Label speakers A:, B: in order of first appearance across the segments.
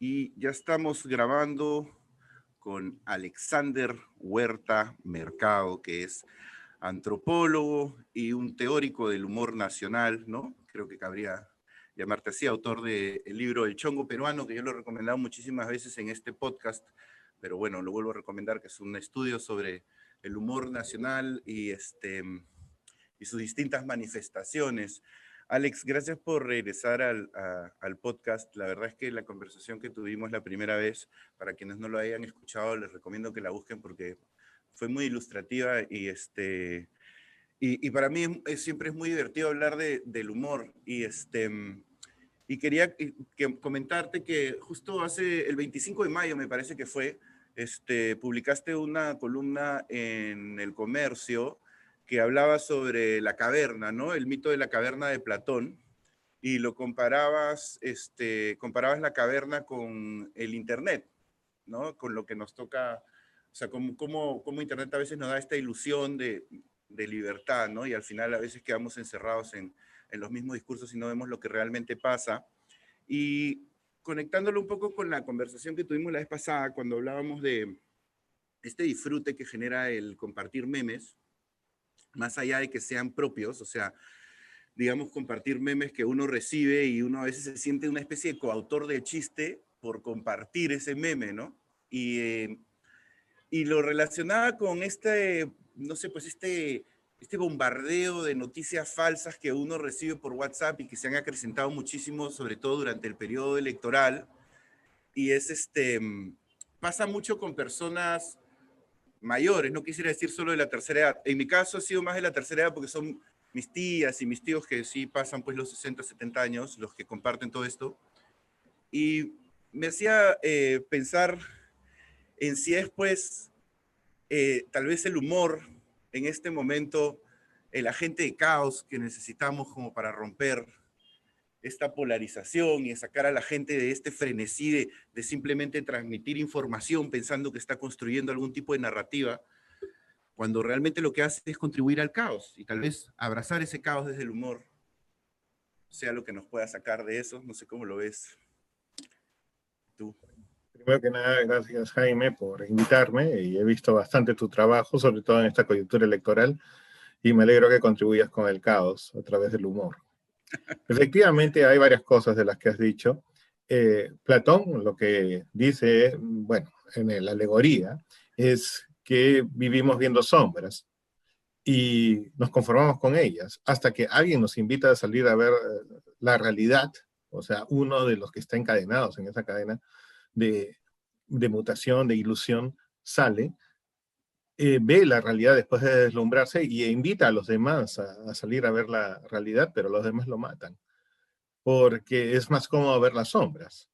A: Y ya estamos grabando con Alexander Huerta Mercado, que es antropólogo y un teórico del humor nacional, ¿no? Creo que cabría llamarte así, autor del libro El Chongo Peruano, que yo lo he recomendado muchísimas veces en este podcast, pero bueno, lo vuelvo a recomendar, que es un estudio sobre el humor nacional y sus distintas manifestaciones. Alex, gracias por regresar al podcast. La verdad es que la conversación que tuvimos la primera vez, para quienes no lo hayan escuchado, les recomiendo que la busquen porque fue muy ilustrativa y para mí siempre es muy divertido hablar del humor. Y quería comentarte que justo hace el 25 de mayo, me parece que fue, publicaste una columna en El Comercio que hablaba sobre la caverna, ¿no? El mito de la caverna de Platón, y lo comparabas la caverna con el Internet, ¿no? Con lo que nos toca, o sea, cómo Internet a veces nos da esta ilusión de libertad, ¿no? Y al final a veces quedamos encerrados en los mismos discursos y no vemos lo que realmente pasa. Y conectándolo un poco con la conversación que tuvimos la vez pasada, cuando hablábamos de este disfrute que genera el compartir memes, más allá de que sean propios, o sea, digamos, compartir memes que uno recibe y uno a veces se siente una especie de coautor del chiste por compartir ese meme, ¿no? Y lo relacionaba con no sé, pues este bombardeo de noticias falsas que uno recibe por WhatsApp y que se han acrecentado muchísimo, sobre todo durante el periodo electoral. Y pasa mucho con personas mayores, no quisiera decir solo de la tercera edad. En mi caso ha sido más de la tercera edad porque son mis tías y mis tíos que sí pasan pues los 60, 70 años, los que comparten todo esto. Y me hacía pensar en si es pues tal vez el humor en este momento, el agente de caos que necesitamos como para romper esta polarización y sacar a la gente de este frenesí de simplemente transmitir información pensando que está construyendo algún tipo de narrativa, cuando realmente lo que hace es contribuir al caos y tal vez abrazar ese caos desde el humor sea lo que nos pueda sacar de eso. No sé cómo lo ves tú.
B: Primero que nada, gracias Jaime por invitarme y he visto bastante tu trabajo, sobre todo en esta coyuntura electoral, y me alegro que contribuyas con el caos a través del humor. Efectivamente, hay varias cosas de las que has dicho. Platón lo que dice, bueno, en la alegoría, es que vivimos viendo sombras y nos conformamos con ellas, hasta que alguien nos invita a salir a ver la realidad, o sea, uno de los que está encadenados en esa cadena de mutación, de ilusión, sale, ve la realidad después de deslumbrarse y invita a los demás a salir a ver la realidad, pero los demás lo matan, porque es más cómodo ver las sombras.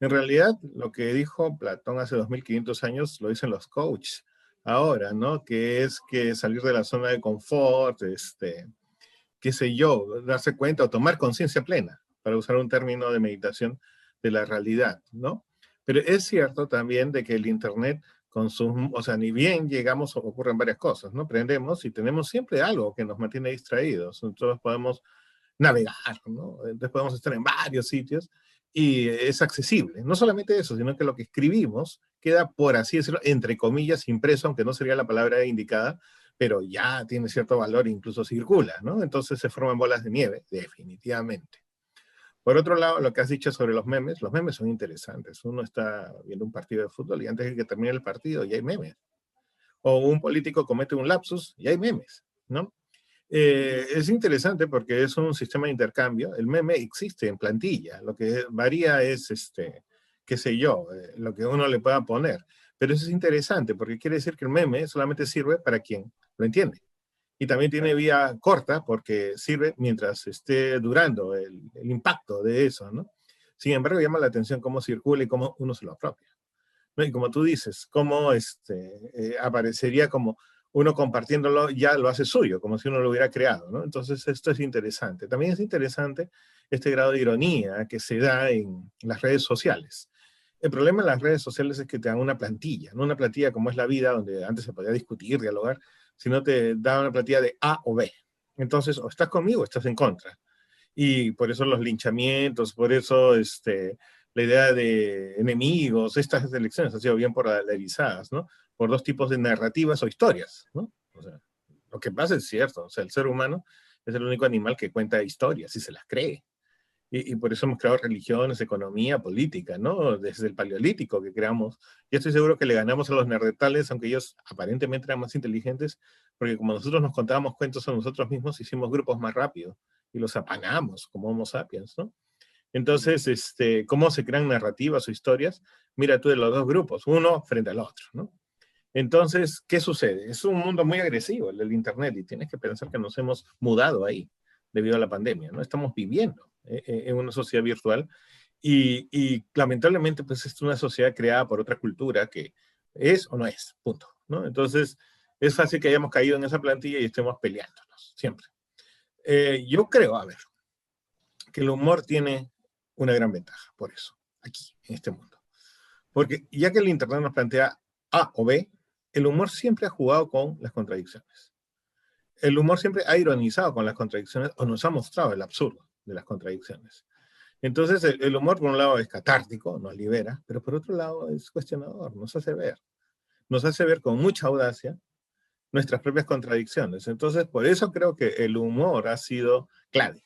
B: En realidad, lo que dijo Platón hace 2500 años lo dicen los coaches ahora, ¿no? Que es que salir de la zona de confort, qué sé yo, darse cuenta o tomar conciencia plena, para usar un término de meditación de la realidad, ¿no? Pero es cierto también de que el Internet con sus, o sea, ni bien llegamos, ocurren varias cosas, ¿no? Prendemos y tenemos siempre algo que nos mantiene distraídos. Entonces podemos navegar, ¿no? Entonces podemos estar en varios sitios y es accesible. No solamente eso, sino que lo que escribimos queda, por así decirlo, entre comillas, impreso, aunque no sería la palabra indicada, pero ya tiene cierto valor e incluso circula, ¿no? Entonces se forman bolas de nieve, definitivamente. Por otro lado, lo que has dicho sobre los memes son interesantes. Uno está viendo un partido de fútbol y antes de que termine el partido ya hay memes. O un político comete un lapsus y hay memes, ¿no? Es interesante porque es un sistema de intercambio. El meme existe en plantilla. Lo que varía es, qué sé yo, lo que uno le pueda poner. Pero eso es interesante porque quiere decir que el meme solamente sirve para quien lo entiende. Y también tiene vía corta porque sirve mientras esté durando el impacto de eso, ¿no? Sin embargo, llama la atención cómo circula y cómo uno se lo apropia, ¿no? Y como tú dices, cómo aparecería como uno compartiéndolo ya lo hace suyo, como si uno lo hubiera creado, ¿no? Entonces esto es interesante. También es interesante este grado de ironía que se da en las redes sociales. El problema en las redes sociales es que te dan una plantilla, no una plantilla como es la vida, donde antes se podía discutir, dialogar, sino te dan una plantilla de A o B. Entonces, o estás conmigo o estás en contra. Y por eso los linchamientos, por eso la idea de enemigos, estas elecciones han sido bien polarizadas, ¿no? Por dos tipos de narrativas o historias, ¿no? O sea, lo que pasa es cierto, o sea, el ser humano es el único animal que cuenta historias y se las cree. Y por eso hemos creado religiones, economía, política, ¿no? Desde el paleolítico que creamos. Yo estoy seguro que le ganamos a los neandertales, aunque ellos aparentemente eran más inteligentes, porque como nosotros nos contábamos cuentos a nosotros mismos, hicimos grupos más rápido y los apanamos como Homo sapiens, ¿no? Entonces, ¿cómo se crean narrativas o historias? Mira tú de los dos grupos, uno frente al otro, ¿no? Entonces, ¿qué sucede? Es un mundo muy agresivo, el del Internet, y tienes que pensar que nos hemos mudado ahí debido a la pandemia, ¿no? Estamos viviendo en una sociedad virtual y lamentablemente, pues es una sociedad creada por otra cultura que es o no es, punto, ¿no? Entonces, es fácil que hayamos caído en esa plantilla y estemos peleándonos, siempre. Yo creo, a ver, que el humor tiene una gran ventaja, por eso, aquí, en este mundo. Porque ya que el Internet nos plantea A o B, el humor siempre ha jugado con las contradicciones. El humor siempre ha ironizado con las contradicciones o nos ha mostrado el absurdo de las contradicciones. Entonces, el humor, por un lado, es catártico, nos libera, pero por otro lado, es cuestionador, nos hace ver con mucha audacia nuestras propias contradicciones. Entonces, por eso creo que el humor ha sido clave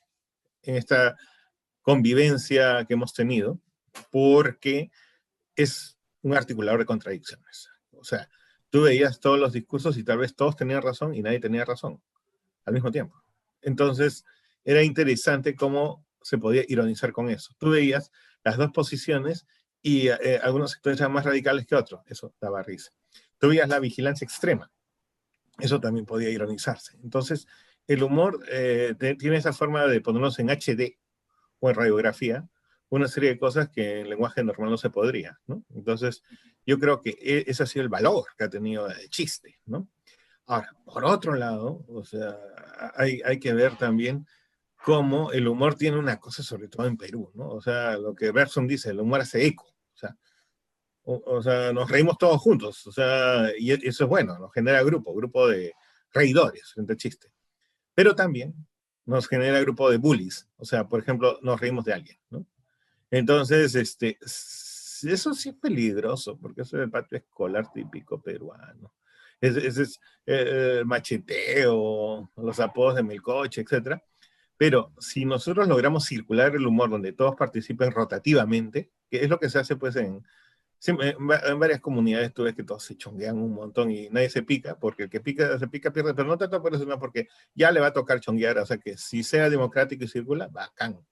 B: en esta convivencia que hemos tenido, porque es un articulador de contradicciones. O sea, tú veías todos los discursos y tal vez todos tenían razón y nadie tenía razón al mismo tiempo. Entonces, era interesante cómo se podía ironizar con eso. Tú veías las dos posiciones y algunos sectores eran más radicales que otros. Eso daba risa. Tú veías la vigilancia extrema. Eso también podía ironizarse. Entonces, el humor tiene esa forma de ponernos en HD o en radiografía una serie de cosas que en lenguaje normal no se podría, ¿no? Entonces, yo creo que ese ha sido el valor que ha tenido el chiste, ¿no? Ahora, por otro lado, o sea, hay que ver también cómo el humor tiene una cosa, sobre todo en Perú, ¿no? O sea, lo que Bergson dice, el humor hace eco, o sea, nos reímos todos juntos, o sea, y eso es bueno, nos genera grupo de reidores frente al chiste. Pero también nos genera grupo de bullies, o sea, por ejemplo, nos reímos de alguien, ¿no? Entonces, eso sí es peligroso, porque eso es el patio escolar típico peruano. Ese es macheteo, los apodos de Melcoche, etc. Pero si nosotros logramos circular el humor donde todos participen rotativamente, que es lo que se hace pues en varias comunidades tú ves que todos se chonguean un montón y nadie se pica, porque el que pica, se pica pierde, pero no tanto por eso, no, porque ya le va a tocar chonguear, o sea que si sea democrático y circula, bacán.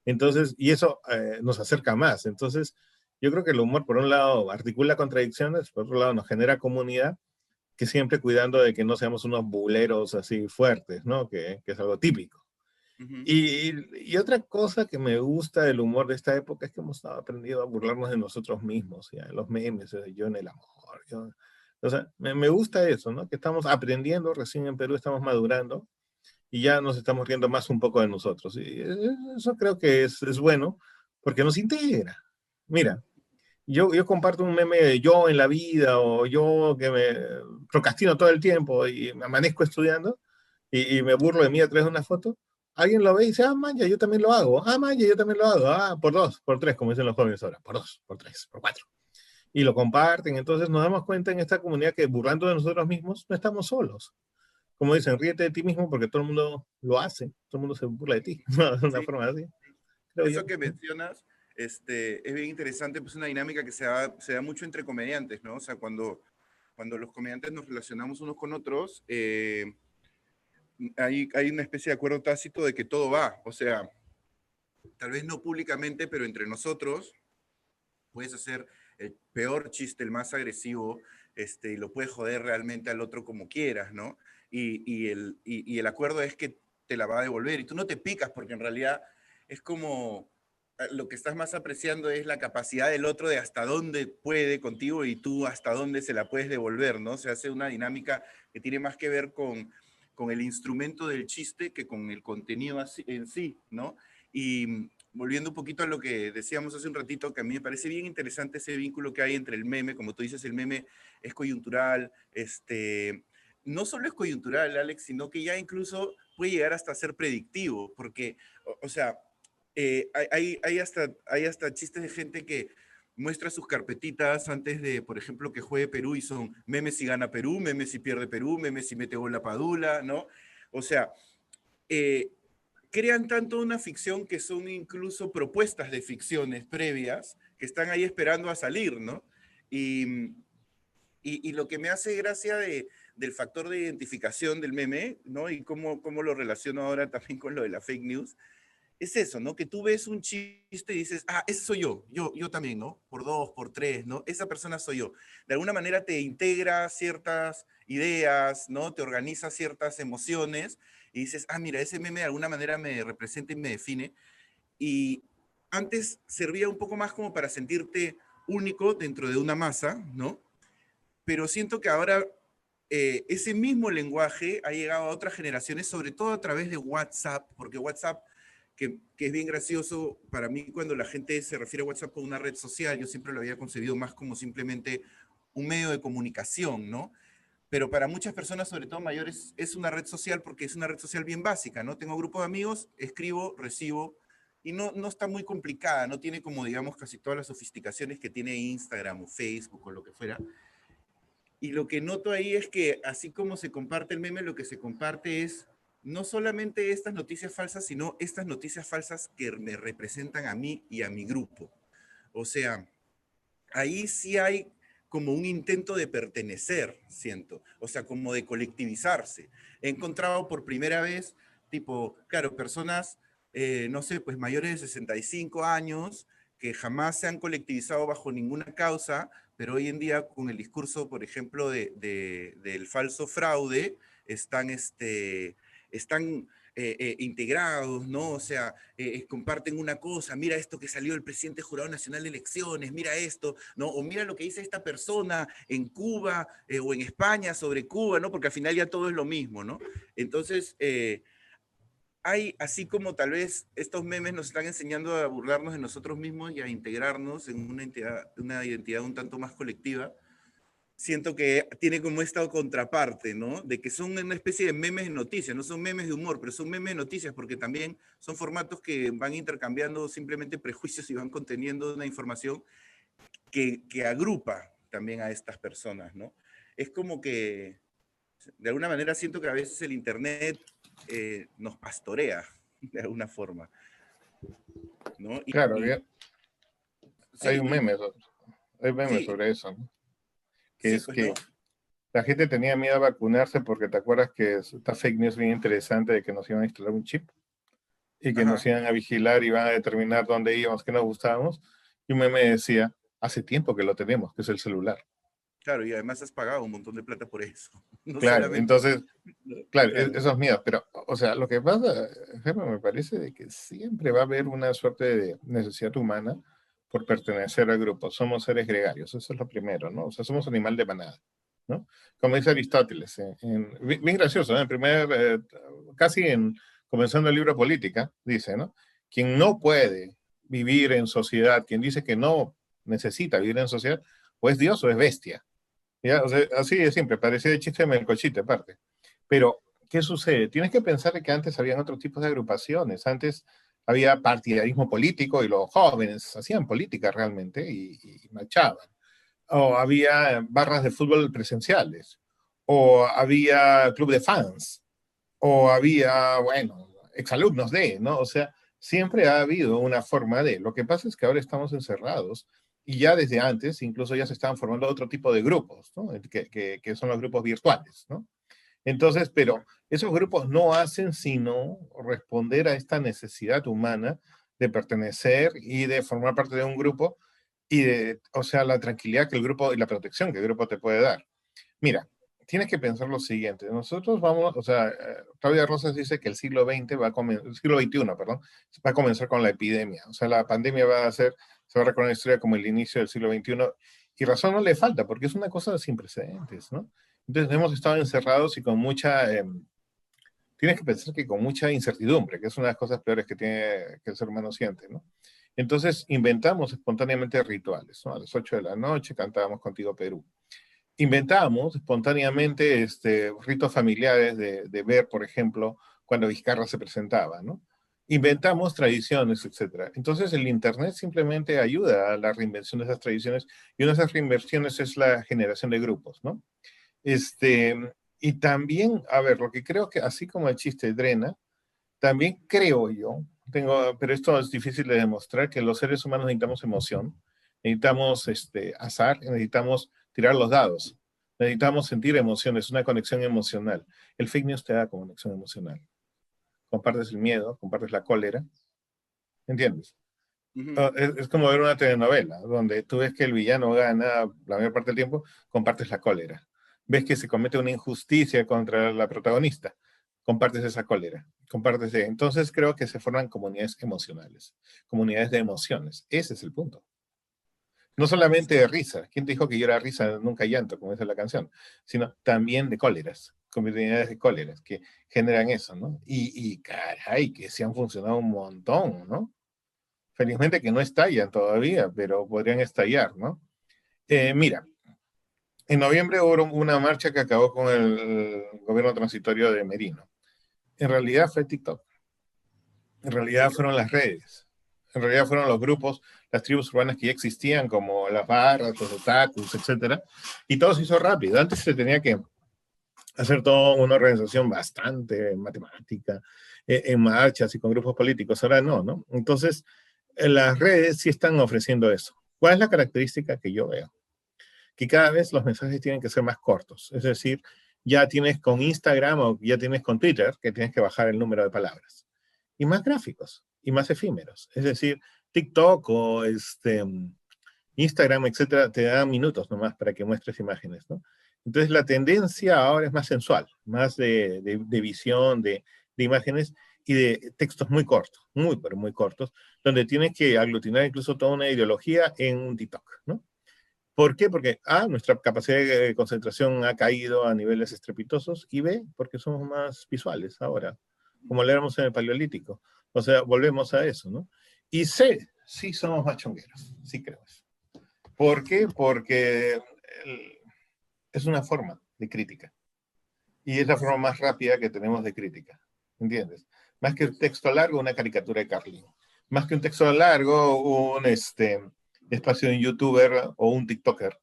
B: Entonces, y eso nos acerca más. Entonces, yo creo que el humor, por un lado, articula contradicciones, por otro lado, nos genera comunidad, que siempre cuidando de que no seamos unos buleros así fuertes, ¿no? Que es algo típico.
A: Uh -huh.
B: Y otra cosa que me gusta del humor de esta época es que hemos aprendido a burlarnos de nosotros mismos, ya, los memes, yo en el amor. O sea, me gusta eso, ¿no? Que estamos aprendiendo, recién en Perú estamos madurando, y ya nos estamos riendo más un poco de nosotros. Y eso creo que es bueno, porque nos integra. Mira, yo comparto un meme de yo en la vida, o yo que me procrastino todo el tiempo y me amanezco estudiando, y me burlo de mí a través de una foto. Alguien lo ve y dice, ah, man, ya, yo también lo hago. Ah, man, ya, yo también lo hago. Ah, por dos, por tres, como dicen los jóvenes ahora. Por dos, por tres, por cuatro. Y lo comparten. Entonces nos damos cuenta en esta comunidad que burlando de nosotros mismos no estamos solos. Como dicen, ríete de ti mismo porque todo el mundo lo hace, todo el mundo se burla de ti, de una
A: Sí,
B: forma así, creo
A: eso
B: yo.
A: que mencionas es bien interesante, pues una dinámica que se da mucho entre comediantes, ¿no? O sea, cuando los comediantes nos relacionamos unos con otros, hay una especie de acuerdo tácito de que todo va, o sea, tal vez no públicamente, pero entre nosotros puedes hacer el peor chiste, el más agresivo, y lo puedes joder realmente al otro como quieras, ¿no? Y el acuerdo es que te la va a devolver y tú no te picas porque en realidad es como lo que estás más apreciando es la capacidad del otro de hasta dónde puede contigo y tú hasta dónde se la puedes devolver, ¿no? Se hace una dinámica que tiene más que ver con el instrumento del chiste que con el contenido en sí, ¿no? Y volviendo un poquito a lo que decíamos hace un ratito, que a mí me parece bien interesante ese vínculo que hay entre el meme, como tú dices, el meme es coyuntural, no solo es coyuntural, Alex, sino que ya incluso puede llegar hasta ser predictivo, porque, o sea, hay hasta chistes de gente que muestra sus carpetitas antes de, por ejemplo, que juegue Perú y son memes si gana Perú, memes si pierde Perú, memes si mete gol la Padula, ¿no? O sea, eh, crean tanto una ficción que son incluso propuestas de ficciones previas que están ahí esperando a salir, ¿no? Y, y lo que me hace gracia del factor de identificación del meme, ¿no? Y cómo lo relaciono ahora también con lo de la fake news, es eso, ¿no? Que tú ves un chiste y dices, ah, ese soy yo también, ¿no? Por dos, por tres, ¿no? Esa persona soy yo. De alguna manera te integra ciertas ideas, ¿no? Te organiza ciertas emociones y dices, ah, mira, ese meme de alguna manera me representa y me define. Y antes servía un poco más como para sentirte único dentro de una masa, ¿no? Pero siento que ahora ese mismo lenguaje ha llegado a otras generaciones, sobre todo a través de WhatsApp, porque WhatsApp, que es bien gracioso para mí cuando la gente se refiere a WhatsApp como una red social, yo siempre lo había concebido más como simplemente un medio de comunicación, ¿no? Pero para muchas personas, sobre todo mayores, es una red social porque es una red social bien básica, ¿no? Tengo grupo de amigos, escribo, recibo, y no está muy complicada, no tiene como, digamos, casi todas las sofisticaciones que tiene Instagram o Facebook o lo que fuera. Y lo que noto ahí es que así como se comparte el meme, lo que se comparte es no solamente estas noticias falsas, sino estas noticias falsas que me representan a mí y a mi grupo. O sea, ahí sí hay como un intento de pertenecer, siento, o sea, como de colectivizarse. He encontrado por primera vez, tipo, claro, personas, no sé, pues mayores de 65 años, que jamás se han colectivizado bajo ninguna causa, pero hoy en día con el discurso, por ejemplo, del falso fraude, están integrados, ¿no? O sea, comparten una cosa, mira esto que salió el presidente Jurado Nacional de Elecciones, mira esto, ¿no? O mira lo que dice esta persona en Cuba o en España sobre Cuba, ¿no? Porque al final ya todo es lo mismo, ¿no? Entonces, hay, así como tal vez estos memes nos están enseñando a burlarnos de nosotros mismos y a integrarnos en una identidad un tanto más colectiva, siento que tiene como esta contraparte, ¿no? De que son una especie de memes de noticias, no son memes de humor, pero son memes de noticias porque también son formatos que van intercambiando simplemente prejuicios y van conteniendo una información que agrupa también a estas personas, ¿no? Es como que, de alguna manera, siento que a veces el Internet nos pastorea, de alguna forma, ¿no?
B: Claro, hay
A: Sí,
B: un meme, hay memes
A: sí,
B: sobre eso, ¿no? Que
A: sí,
B: es
A: pues,
B: que
A: ¿no?
B: la gente tenía miedo a vacunarse porque te acuerdas que esta fake news bien interesante de que nos iban a instalar un chip y que nos
A: Ajá,
B: iban a vigilar y iban a determinar dónde íbamos, qué nos gustábamos. Y un meme decía, hace tiempo que lo tenemos, que es el celular.
A: claro, y además has pagado un montón de plata por eso, no
B: Claro,
A: solamente,
B: entonces, claro,
A: claro.
B: esos miedos, pero, o sea, lo que pasa, Germán, me parece de que siempre va a haber una suerte de necesidad humana por pertenecer al grupo. Somos seres gregarios, eso es lo primero, ¿no? O sea, somos animal de manada, ¿no? Como dice Aristóteles, bien gracioso, ¿no? Casi comenzando el libro Política, dice, ¿no? Quien no puede vivir en sociedad, quien dice que no necesita vivir en sociedad, o es Dios o es bestia. ¿Ya? O sea, así de siempre, parecía de chiste de Melcochite, aparte. Pero, ¿qué sucede? Tienes que pensar que antes habían otros tipos de agrupaciones. Antes había partidarismo político y los jóvenes hacían política realmente y marchaban. O había barras de fútbol presenciales. O había club de fans. O había, bueno, exalumnos de, ¿no? O sea, siempre ha habido una forma de. Lo que pasa es que ahora estamos encerrados y ya desde antes incluso ya se estaban formando otro tipo de grupos, ¿no? Que son los grupos virtuales, ¿no? Entonces, pero esos grupos no hacen sino responder a esta necesidad humana de pertenecer y de formar parte de un grupo y de, o sea, la tranquilidad que el grupo y la protección que el grupo te puede dar. Mira, tienes que pensar lo siguiente. Nosotros vamos, o sea, Claudia Rosas dice que el siglo XX va a comenzar, el siglo XXI, perdón, va a comenzar con la epidemia. O sea, la pandemia va a ser, se va a recordar la historia como el inicio del siglo XXI. Y razón no le falta, porque es una cosa sin precedentes, ¿no? Entonces hemos estado encerrados y con mucha, tienes que pensar que con mucha incertidumbre, que es una de las cosas peores que tiene que el ser humano siente, ¿no? Entonces inventamos espontáneamente rituales, ¿no? A las 8 de la noche cantábamos Contigo Perú. Inventamos espontáneamente ritos familiares de ver, por ejemplo, cuando Vizcarra se presentaba, ¿no? inventamos tradiciones, etcétera. Entonces el Internet simplemente ayuda a la reinvención de esas tradiciones y una de esas reinvenciones es la generación de grupos, ¿no? Y también, a ver, lo que creo que así como el chiste drena, también creo yo, pero esto es difícil de demostrar, que los seres humanos necesitamos emoción, necesitamos azar, necesitamos tirar los dados, necesitamos sentir emociones, una conexión emocional. El fake news te da conexión emocional. Compartes el miedo, compartes la cólera, ¿entiendes? Es como ver una telenovela, donde tú ves que el villano gana la mayor parte del tiempo, compartes la cólera. Ves que se comete una injusticia contra la protagonista, compartes esa cólera. Entonces creo que se forman comunidades emocionales, comunidades de emociones. Ese es el punto. No solamente de risa. ¿Quién te dijo que yo era risa, nunca llanto, como dice la canción? Sino también de cóleras, comunidades de cóleras que generan eso, ¿no? Y caray, que se han funcionado un montón, ¿no? Felizmente que no estallan todavía, pero podrían estallar, ¿no? Mira, en noviembre hubo una marcha que acabó con el gobierno transitorio de Merino. En realidad fue TikTok. En realidad fueron las redes. En realidad fueron los grupos, las tribus urbanas que ya existían, como las barras, los otakus, etcétera. Y todo se hizo rápido. Antes se tenía que hacer toda una organización bastante matemática, en marchas y con grupos políticos. Ahora no, ¿no? Entonces, las redes sí están ofreciendo eso. ¿Cuál es la característica que yo veo? Que cada vez los mensajes tienen que ser más cortos. Es decir, ya tienes con Instagram o ya tienes con Twitter que tienes que bajar el número de palabras. Y más gráficos y más efímeros. Es decir, TikTok o Instagram, etcétera, te dan minutos nomás para que muestres imágenes, ¿no? Entonces la tendencia ahora es más sensual, más de visión, de imágenes y de textos muy cortos, muy, pero muy cortos, donde tienes que aglutinar incluso toda una ideología en un TikTok, ¿no? ¿Por qué? Porque A, nuestra capacidad de concentración ha caído a niveles estrepitosos y B, porque somos más visuales ahora, como lo éramos en el Paleolítico. O sea, volvemos a eso, ¿no? Y C, sí somos más chongueros, sí creo eso. ¿Por qué? Porque es una forma de crítica. Y es la forma más rápida que tenemos de crítica. ¿Entiendes? Más que un texto largo, una caricatura de Carlin. Más que un texto largo, un espacio de un youtuber o un tiktoker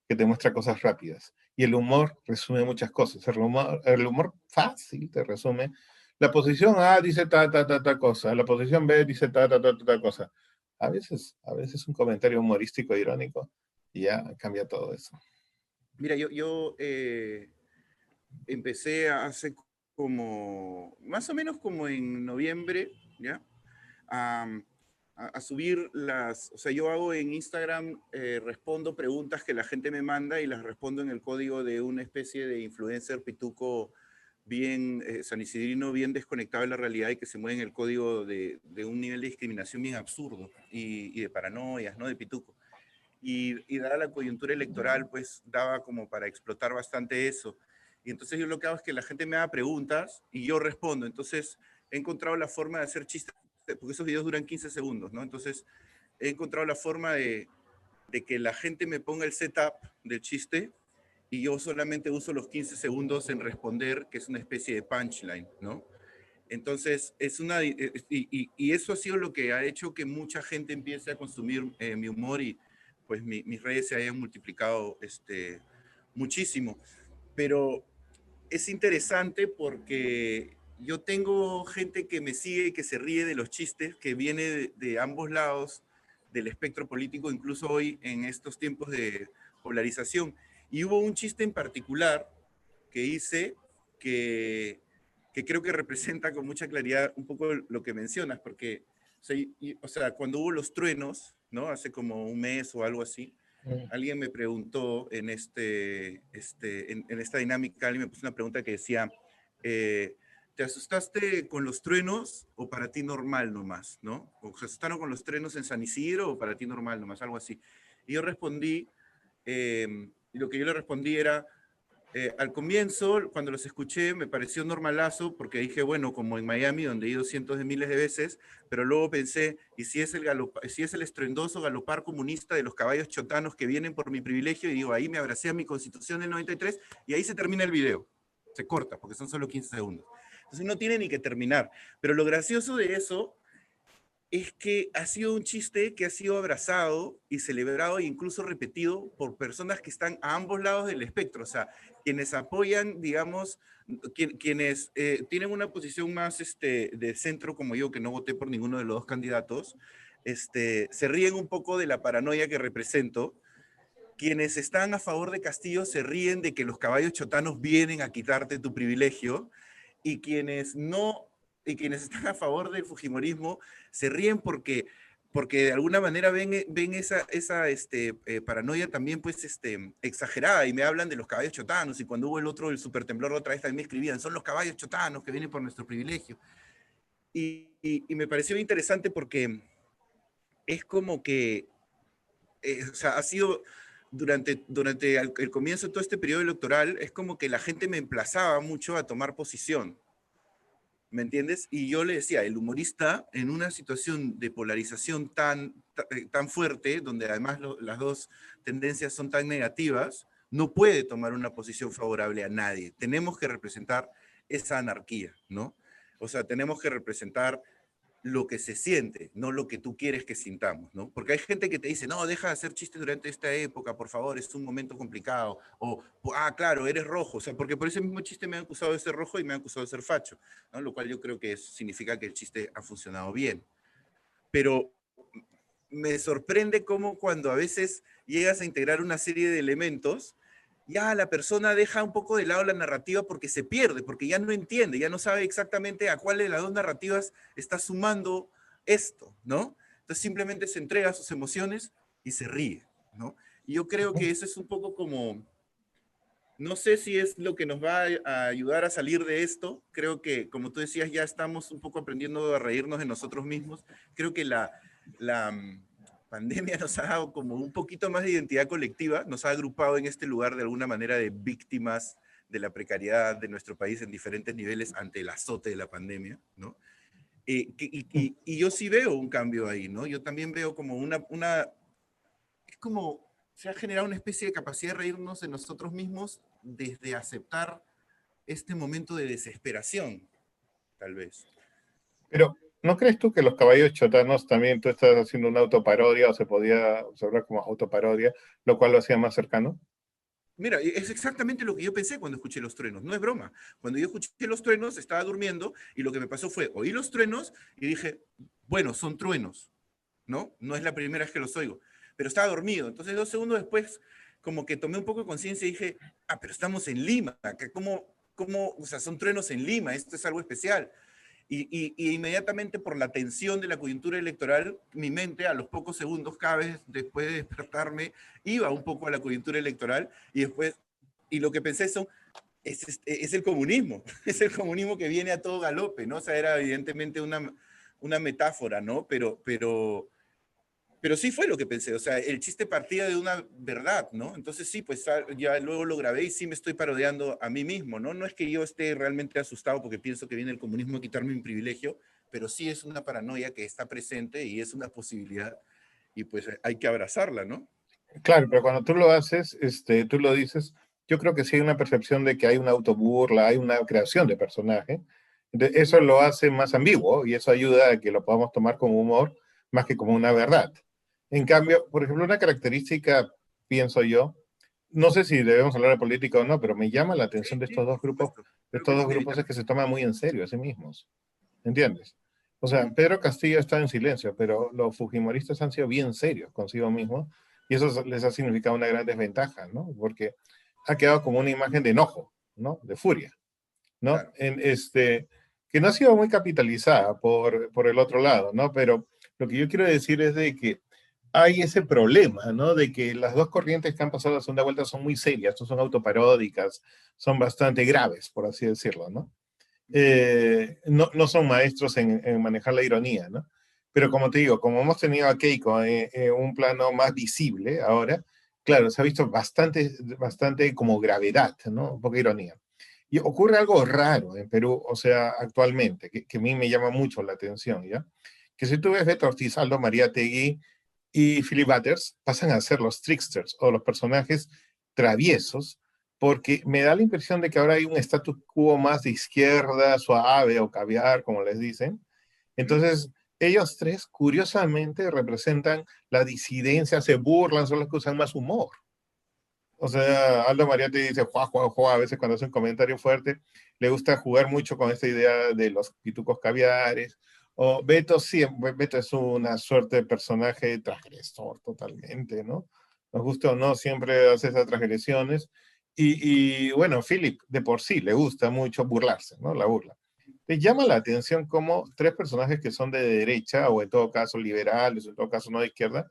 B: que te muestra cosas rápidas. Y el humor resume muchas cosas. El humor fácil te resume. La posición A dice ta cosa. La posición B dice ta cosa. A veces un comentario humorístico, irónico, y ya cambia todo eso.
A: Mira, yo empecé hace como, más o menos como en noviembre, ¿ya? A, a subir o sea, yo hago en Instagram, respondo preguntas que la gente me manda y las respondo en el código de una especie de influencer pituco bien sanisidrino, bien desconectado de la realidad y que se mueve en el código de un nivel de discriminación bien absurdo y de paranoias, ¿no? De pituco. Y dada la coyuntura electoral, pues daba como para explotar bastante eso. Y entonces yo lo que hago es que la gente me haga preguntas y yo respondo. Entonces he encontrado la forma de hacer chistes, porque esos videos duran 15 segundos, ¿no? Entonces he encontrado la forma de que la gente me ponga el setup del chiste y yo solamente uso los 15 segundos en responder, que es una especie de punchline, ¿no? Entonces, y eso ha sido lo que ha hecho que mucha gente empiece a consumir mi humor y pues mis redes se hayan multiplicado muchísimo. Pero es interesante porque yo tengo gente que me sigue y que se ríe de los chistes, que viene de ambos lados del espectro político, incluso hoy en estos tiempos de polarización. Y hubo un chiste en particular que hice que, que creo que representa con mucha claridad un poco lo que mencionas, porque, o sea, cuando hubo los truenos, ¿no? Hace como un mes o algo así, alguien me preguntó en esta dinámica, alguien me puso una pregunta que decía, ¿te asustaste con los truenos o para ti normal nomás, ¿no? ¿O se asustaron con los truenos en San Isidro o para ti normal nomás? Algo así. Y yo respondí, y lo que yo le respondí era, al comienzo, cuando los escuché, me pareció normalazo, porque dije, bueno, como en Miami, donde he ido cientos de miles de veces, pero luego pensé, ¿y si es el estruendoso galopar comunista de los caballos chotanos que vienen por mi privilegio? Y digo, ahí me abracé a mi constitución del 93, y ahí se termina el video. Se corta, porque son solo 15 segundos. Entonces no tiene ni que terminar. Pero lo gracioso de eso es que ha sido un chiste que ha sido abrazado y celebrado e incluso repetido por personas que están a ambos lados del espectro, o sea, quienes apoyan, digamos, quienes tienen una posición más de centro como yo, que no voté por ninguno de los dos candidatos, se ríen un poco de la paranoia que represento. Quienes están a favor de Castillo se ríen de que los caballos chotanos vienen a quitarte tu privilegio, y quienes no, y quienes están a favor del fujimorismo se ríen porque de alguna manera ven esa paranoia también pues exagerada, y me hablan de los caballos chotanos, y cuando hubo el otro, el supertemblor, otra vez también me escribían, son los caballos chotanos que vienen por nuestro privilegio. Y me pareció interesante porque es como que, o sea, ha sido durante el comienzo de todo este periodo electoral, es como que la gente me emplazaba mucho a tomar posición, ¿me entiendes? Y yo le decía, el humorista en una situación de polarización tan fuerte, donde además las dos tendencias son tan negativas, no puede tomar una posición favorable a nadie. Tenemos que representar esa anarquía, ¿no? O sea, tenemos que representar lo que se siente, no lo que tú quieres que sintamos, ¿no? Porque hay gente que te dice, no, deja de hacer chistes durante esta época, por favor, es un momento complicado, o, claro, eres rojo, o sea, porque por ese mismo chiste me han acusado de ser rojo y me han acusado de ser facho, ¿no? Lo cual yo creo que significa que el chiste ha funcionado bien. Pero me sorprende cómo cuando a veces llegas a integrar una serie de elementos, ya la persona deja un poco de lado la narrativa porque se pierde, porque ya no entiende, ya no sabe exactamente a cuál de las dos narrativas está sumando esto, ¿no? Entonces simplemente se entrega a sus emociones y se ríe, ¿no? Y yo creo que eso es un poco como, no sé si es lo que nos va a ayudar a salir de esto. Creo que, como tú decías, ya estamos un poco aprendiendo a reírnos de nosotros mismos. Creo que la pandemia nos ha dado como un poquito más de identidad colectiva, nos ha agrupado en este lugar de alguna manera de víctimas de la precariedad de nuestro país en diferentes niveles ante el azote de la pandemia, ¿no? Y yo sí veo un cambio ahí, ¿no? Yo también veo como es como se ha generado una especie de capacidad de reírnos de nosotros mismos desde aceptar este momento de desesperación, tal vez.
B: Pero, ¿no crees tú que los caballos chotanos también tú estás haciendo una autoparodia o se podía observar como autoparodia, lo cual lo hacía más cercano?
A: Mira, es exactamente lo que yo pensé cuando escuché los truenos, no es broma. Cuando yo escuché los truenos, estaba durmiendo y lo que me pasó fue, oí los truenos y dije, bueno, son truenos, ¿no? No es la primera vez que los oigo, pero estaba dormido. Entonces, 2 segundos después, como que tomé un poco de conciencia y dije, pero estamos en Lima, o sea, son truenos en Lima, esto es algo especial. Y inmediatamente por la tensión de la coyuntura electoral, mi mente a los pocos segundos, cada vez después de despertarme, iba un poco a la coyuntura electoral y después, y lo que pensé es el comunismo, es el comunismo que viene a todo galope, ¿no? O sea, era evidentemente una metáfora, ¿no? Pero sí fue lo que pensé, o sea, el chiste partía de una verdad, ¿no? Entonces sí, pues ya luego lo grabé y sí me estoy parodiando a mí mismo, ¿no? No es que yo esté realmente asustado porque pienso que viene el comunismo a quitarme mi privilegio, pero sí es una paranoia que está presente y es una posibilidad y pues hay que abrazarla, ¿no?
B: Claro, pero cuando tú lo haces, tú lo dices, yo creo que sí hay una percepción de que hay una autoburla, hay una creación de personaje. Eso lo hace más ambiguo y eso ayuda a que lo podamos tomar como humor más que como una verdad. En cambio, por ejemplo, una característica, pienso yo, no sé si debemos hablar de política o no, pero me llama la
A: Sí,
B: atención
A: sí, por supuesto.
B: de
A: Creo que
B: estos
A: es
B: dos grupos es que
A: inevitable.
B: se toman muy en serio a sí mismos. ¿Entiendes? O sea,
A: Ujú.
B: Pedro Castillo está en silencio, pero los fujimoristas han sido bien serios consigo mismos y eso les ha significado una gran desventaja, ¿no? Porque ha quedado como una imagen de enojo, ¿no? De furia, ¿no?
A: Claro.
B: Que no ha sido muy capitalizada por el otro lado, ¿no? Pero lo que yo quiero decir es de que hay ese problema, ¿no? De que las dos corrientes que han pasado la segunda vuelta son muy serias, son autoparódicas, son bastante graves, por así decirlo, ¿no?
A: Ujú.
B: No son maestros en manejar la ironía, ¿no? Pero como te digo, como hemos tenido a Keiko en un plano más visible ahora, claro, se ha visto bastante como gravedad, ¿no? Un poco de ironía. Y ocurre algo raro en Perú, o sea, actualmente, que a mí me llama mucho la atención, ¿ya? Que si tú ves Beto Ortiz, Aldo María Tegui y Philip Butters, pasan a ser los tricksters o los personajes traviesos porque me da la impresión de que ahora hay un status quo más de izquierda, suave o caviar, como les dicen. Entonces, ellos tres, curiosamente, representan la disidencia, se burlan, son los que usan más humor. O sea, Aldo María te dice, juá, juá, juá, a veces cuando hace un comentario fuerte, le gusta jugar mucho con esta idea de los pitucos caviares. O Beto, sí, Beto es una suerte de personaje transgresor totalmente, ¿no? Nos gusta o no, siempre hace esas transgresiones. Bueno, Philip de por sí le gusta mucho burlarse, ¿no? La burla. Te llama la atención cómo tres personajes que son de derecha, o en todo caso liberales, o en todo caso no de izquierda,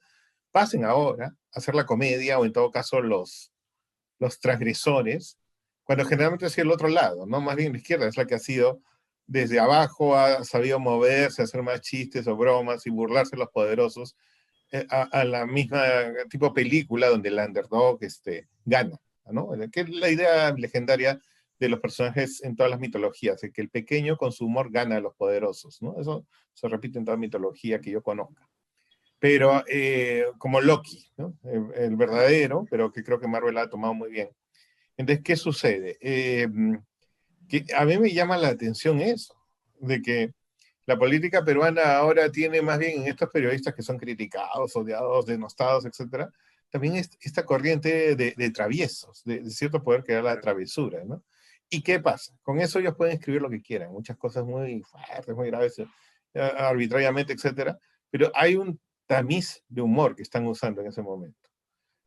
B: pasen ahora a hacer la comedia, o en todo caso los transgresores, cuando generalmente ha sido el otro lado, ¿no? Más bien la izquierda es la que ha sido desde abajo, ha sabido moverse, hacer más chistes o bromas y burlarse de los poderosos, a la misma tipo película donde el underdog gana, ¿no? Que es la idea legendaria de los personajes en todas las mitologías, de que el pequeño con su humor gana a los poderosos, ¿no? Eso se repite en toda mitología que yo conozca. Pero como Loki, ¿no? El verdadero, pero que creo que Marvel ha tomado muy bien. Entonces, ¿qué sucede? Que a mí me llama la atención eso, de que la política peruana ahora tiene más bien en estos periodistas que son criticados, odiados, denostados, etcétera, también esta corriente de traviesos, de cierto poder que da la travesura, ¿no? ¿Y qué pasa? Con eso ellos pueden escribir lo que quieran, muchas cosas muy fuertes, muy graves, arbitrariamente, etcétera, pero hay un tamiz de humor que están usando en ese momento.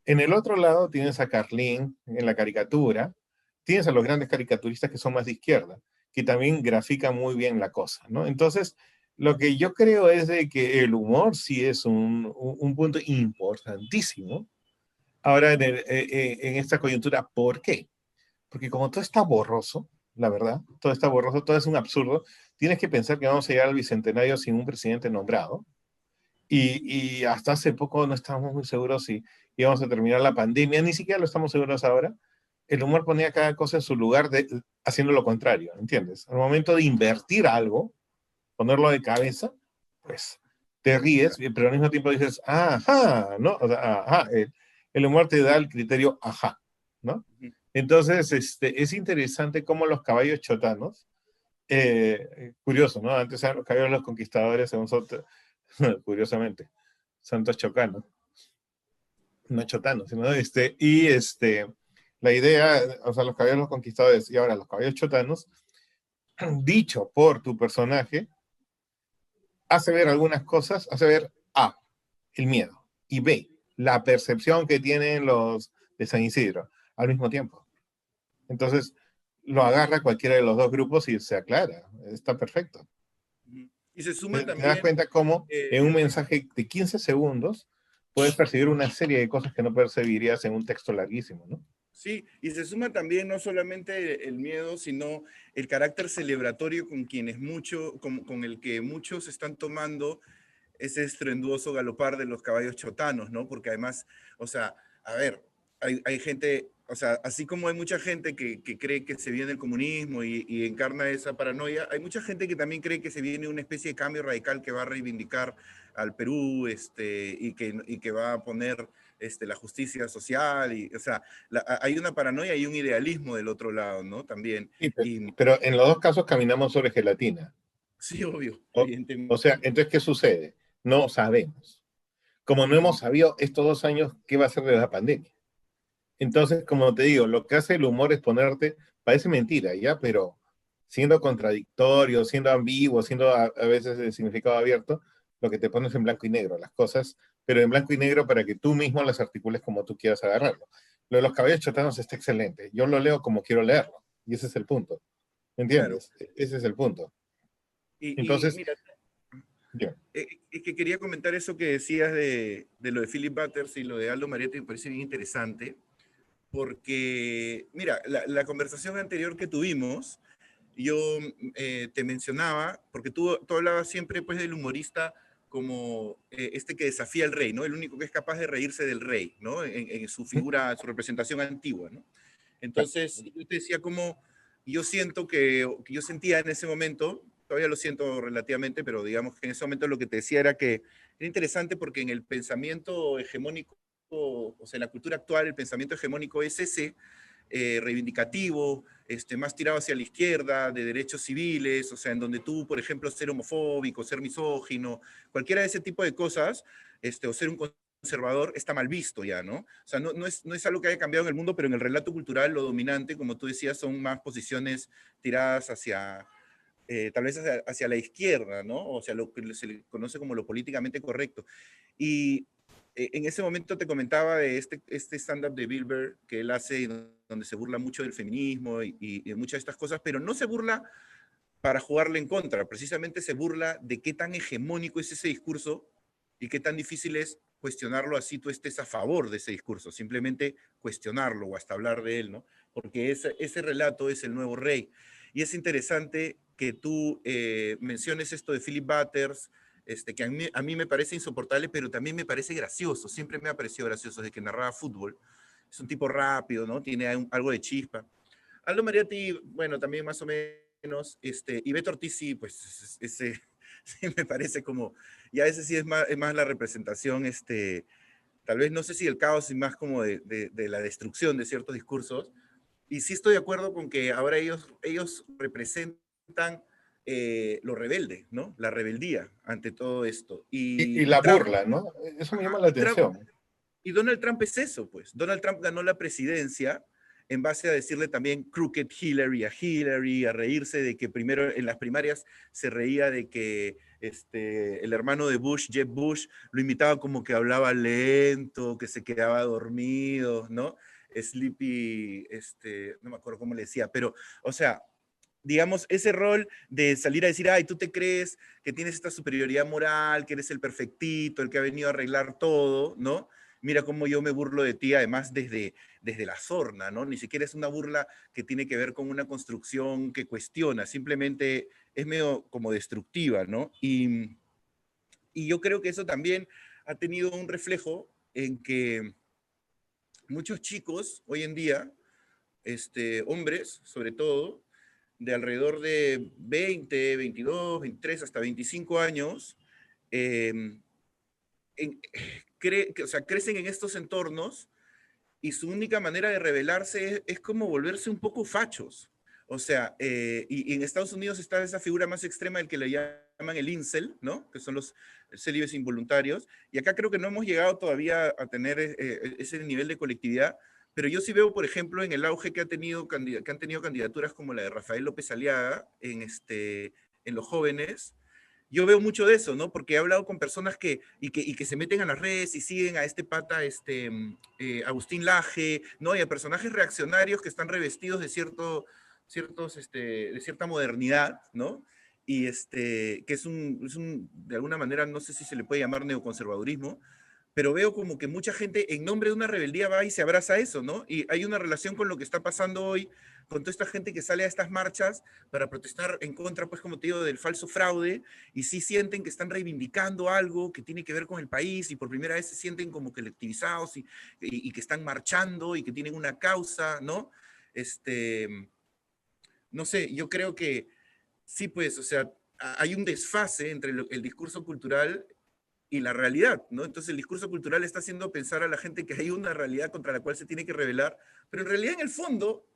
B: En el otro lado tienes a Carlín en la caricatura, tienes a los grandes caricaturistas que son más de izquierda, que también grafican muy bien la cosa, ¿no? Entonces, lo que yo creo es de que el humor sí es un punto importantísimo ahora en esta coyuntura. ¿Por qué? Porque como todo está borroso, la verdad, todo está borroso, todo es un absurdo, tienes que pensar que vamos a llegar al bicentenario sin un presidente nombrado, y hasta hace poco no estábamos muy seguros si íbamos a terminar la pandemia, ni siquiera lo estamos seguros ahora. El humor ponía cada cosa en su lugar haciendo lo contrario, ¿entiendes? Al momento de invertir algo, ponerlo de cabeza, pues te ríes, pero al mismo tiempo dices, ajá, ¿no? O sea, ajá, el humor te da el criterio ajá, ¿no? Entonces, es interesante cómo los caballos chotanos, curioso, ¿no? Antes eran los caballos de los conquistadores, según curiosamente, Santos Chocanos, no chotanos, sino la idea, o sea, los caballeros conquistadores y ahora los caballeros chotanos, dicho por tu personaje, hace ver algunas cosas, hace ver A, el miedo, y B, la percepción que tienen los de San Isidro al mismo tiempo. Entonces, lo agarra cualquiera de los dos grupos y se aclara, está perfecto.
A: Y se suma
B: Te das
A: también,
B: cuenta cómo en un mensaje de 15 segundos puedes percibir una serie de cosas que no percibirías en un texto larguísimo, ¿no?
A: sí, y se suma también no solamente el miedo, sino el carácter celebratorio con el que muchos están tomando ese estruendoso galopar de los caballos chotanos, ¿no? Porque además, o sea, a ver, hay gente, o sea, así como hay mucha gente que cree que se viene el comunismo y encarna esa paranoia, hay mucha gente que también cree que se viene una especie de cambio radical que va a reivindicar al Perú, y que va a poner la justicia social, o sea, hay una paranoia y un idealismo del otro lado, ¿no? También.
B: Sí,
A: Y
B: pero en los dos casos caminamos sobre gelatina.
A: sí, obvio,
B: O, o
A: evidentemente.
B: sea, entonces, ¿qué sucede? No sabemos. Como no hemos sabido estos 2 años qué va a ser de la pandemia. Entonces, como te digo, lo que hace el humor es ponerte, parece mentira, ¿ya? Pero siendo contradictorio, siendo ambiguo, siendo a veces de significado abierto, lo que te pones en blanco y negro, las cosas, pero en blanco y negro para que tú mismo las articules como tú quieras agarrarlo. Lo de los caballos chotanos está excelente. Yo lo leo como quiero leerlo. Y ese es el punto.
A: Claro.
B: ¿Entiendes? Ese es el punto.
A: Y
B: Entonces,
A: mira,
B: yo.
A: es que quería comentar eso que decías de lo de Philip Butters y lo de Aldo Mariette, me parece bien interesante, porque, mira, la conversación anterior que tuvimos, yo te mencionaba, porque tú hablabas siempre pues del humorista como este que desafía al rey, ¿no? El único que es capaz de reírse del rey, ¿no? En su figura, su representación antigua, ¿no? Entonces, yo te decía como, yo siento que yo sentía en ese momento, todavía lo siento relativamente, pero digamos que en ese momento lo que te decía era que era interesante porque en el pensamiento hegemónico, o sea, en la cultura actual, el pensamiento hegemónico es ese, reivindicativo, más tirado hacia la izquierda, de derechos civiles, o sea, en donde tú, por ejemplo, ser homofóbico, ser misógino, cualquiera de ese tipo de cosas, o ser un conservador está mal visto ya, ¿no? O sea, no es algo que haya cambiado en el mundo, pero en el relato cultural lo dominante, como tú decías, son más posiciones tiradas hacia, tal vez hacia la izquierda, ¿no? O sea, lo que se le conoce como lo políticamente correcto. Y en ese momento te comentaba de este stand-up de Bill Burr que él hace, donde se burla mucho del feminismo y de muchas de estas cosas, pero no se burla para jugarle en contra, precisamente se burla de qué tan hegemónico es ese discurso y qué tan difícil es cuestionarlo así tú estés a favor de ese discurso, simplemente cuestionarlo o hasta hablar de él, ¿no? Porque ese relato es el nuevo rey. Y es interesante que tú menciones esto de Philip Butters, que a mí me parece insoportable, pero también me parece gracioso, siempre me ha parecido gracioso desde que narraba fútbol. Es un tipo rápido, ¿no? Tiene algo de chispa. Aldo Mariatti, bueno, también más o menos, y Beto Ortiz sí, pues ese sí me parece como, ya ese sí es más la representación, tal vez no sé si el caos y más como de la destrucción de ciertos discursos, y sí estoy de acuerdo con que ahora ellos representan lo rebelde, ¿no? La rebeldía ante todo esto.
B: Y
A: Y
B: la
A: Trump,
B: burla, ¿no? Eso me llama la
A: Trump,
B: atención.
A: y Donald Trump es eso, pues. Donald Trump ganó la presidencia en base a decirle también crooked Hillary, a reírse de que primero en las primarias se reía de que el hermano de Bush, Jeb Bush, lo imitaba como que hablaba lento, que se quedaba dormido, ¿no? Sleepy, no me acuerdo cómo le decía, pero, o sea, digamos, ese rol de salir a decir, ay, tú te crees que tienes esta superioridad moral, que eres el perfectito, el que ha venido a arreglar todo, ¿no? Mira cómo yo me burlo de ti, además desde la sorna, ¿no? Ni siquiera es una burla que tiene que ver con una construcción que cuestiona, simplemente es medio como destructiva, ¿no? Y yo creo que eso también ha tenido un reflejo en que muchos chicos hoy en día, hombres sobre todo, de alrededor de 20, 22, 23, hasta 25 años, eh, o sea, crecen en estos entornos y su única manera de rebelarse es como volverse un poco fachos. O sea, y en Estados Unidos está esa figura más extrema del que le llaman el incel, ¿no? Que son los célibes involuntarios. Y acá creo que no hemos llegado todavía a tener ese nivel de colectividad, pero yo sí veo, por ejemplo, en el auge que han tenido candidaturas como la de Rafael López Aliaga en los jóvenes, yo veo mucho de eso, ¿no? Porque he hablado con personas que se meten a las redes y siguen a este pata, Agustín Laje, ¿no? Y a personajes reaccionarios que están revestidos de de cierta modernidad, ¿no? Y que de alguna manera, no sé si se le puede llamar neoconservadurismo, pero veo como que mucha gente en nombre de una rebeldía va y se abraza a eso, ¿no? Y hay una relación con lo que está pasando hoy, con toda esta gente que sale a estas marchas para protestar en contra, pues como te digo, del falso fraude, y sí sienten que están reivindicando algo que tiene que ver con el país, y por primera vez se sienten como colectivizados y que están marchando y que tienen una causa, ¿no? No sé, yo creo que sí, pues, o sea, hay un desfase entre el discurso cultural y la realidad, ¿no? Entonces el discurso cultural está haciendo pensar a la gente que hay una realidad contra la cual se tiene que rebelar, pero en realidad en el fondo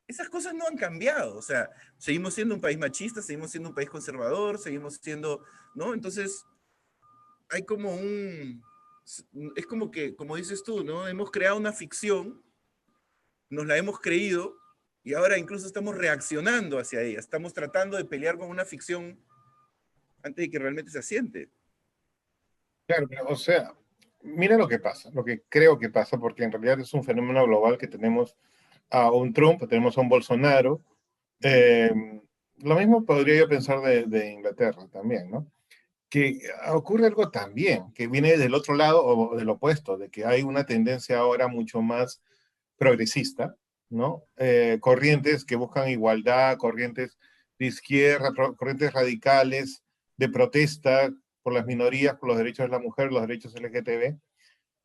A: esas cosas no han cambiado, o sea, seguimos siendo un país machista, seguimos siendo un país conservador, seguimos siendo, ¿no? Entonces hay como es como que, como dices tú, ¿no? Hemos creado una ficción, nos la hemos creído y ahora incluso estamos reaccionando hacia ella, estamos tratando de pelear con una ficción antes de que realmente se asiente.
B: Claro, pero, o sea, mira lo que pasa, lo que creo que pasa, porque en realidad es un fenómeno global que tenemos a un Trump, tenemos a un Bolsonaro. eh, lo mismo podría yo pensar de Inglaterra también, ¿no? Que ocurre algo también, que viene del otro lado o del opuesto, de que hay una tendencia ahora mucho más progresista, ¿no? Corrientes que buscan igualdad, corrientes de izquierda, corrientes radicales de protesta por las minorías, por los derechos de la mujer, los derechos LGTB,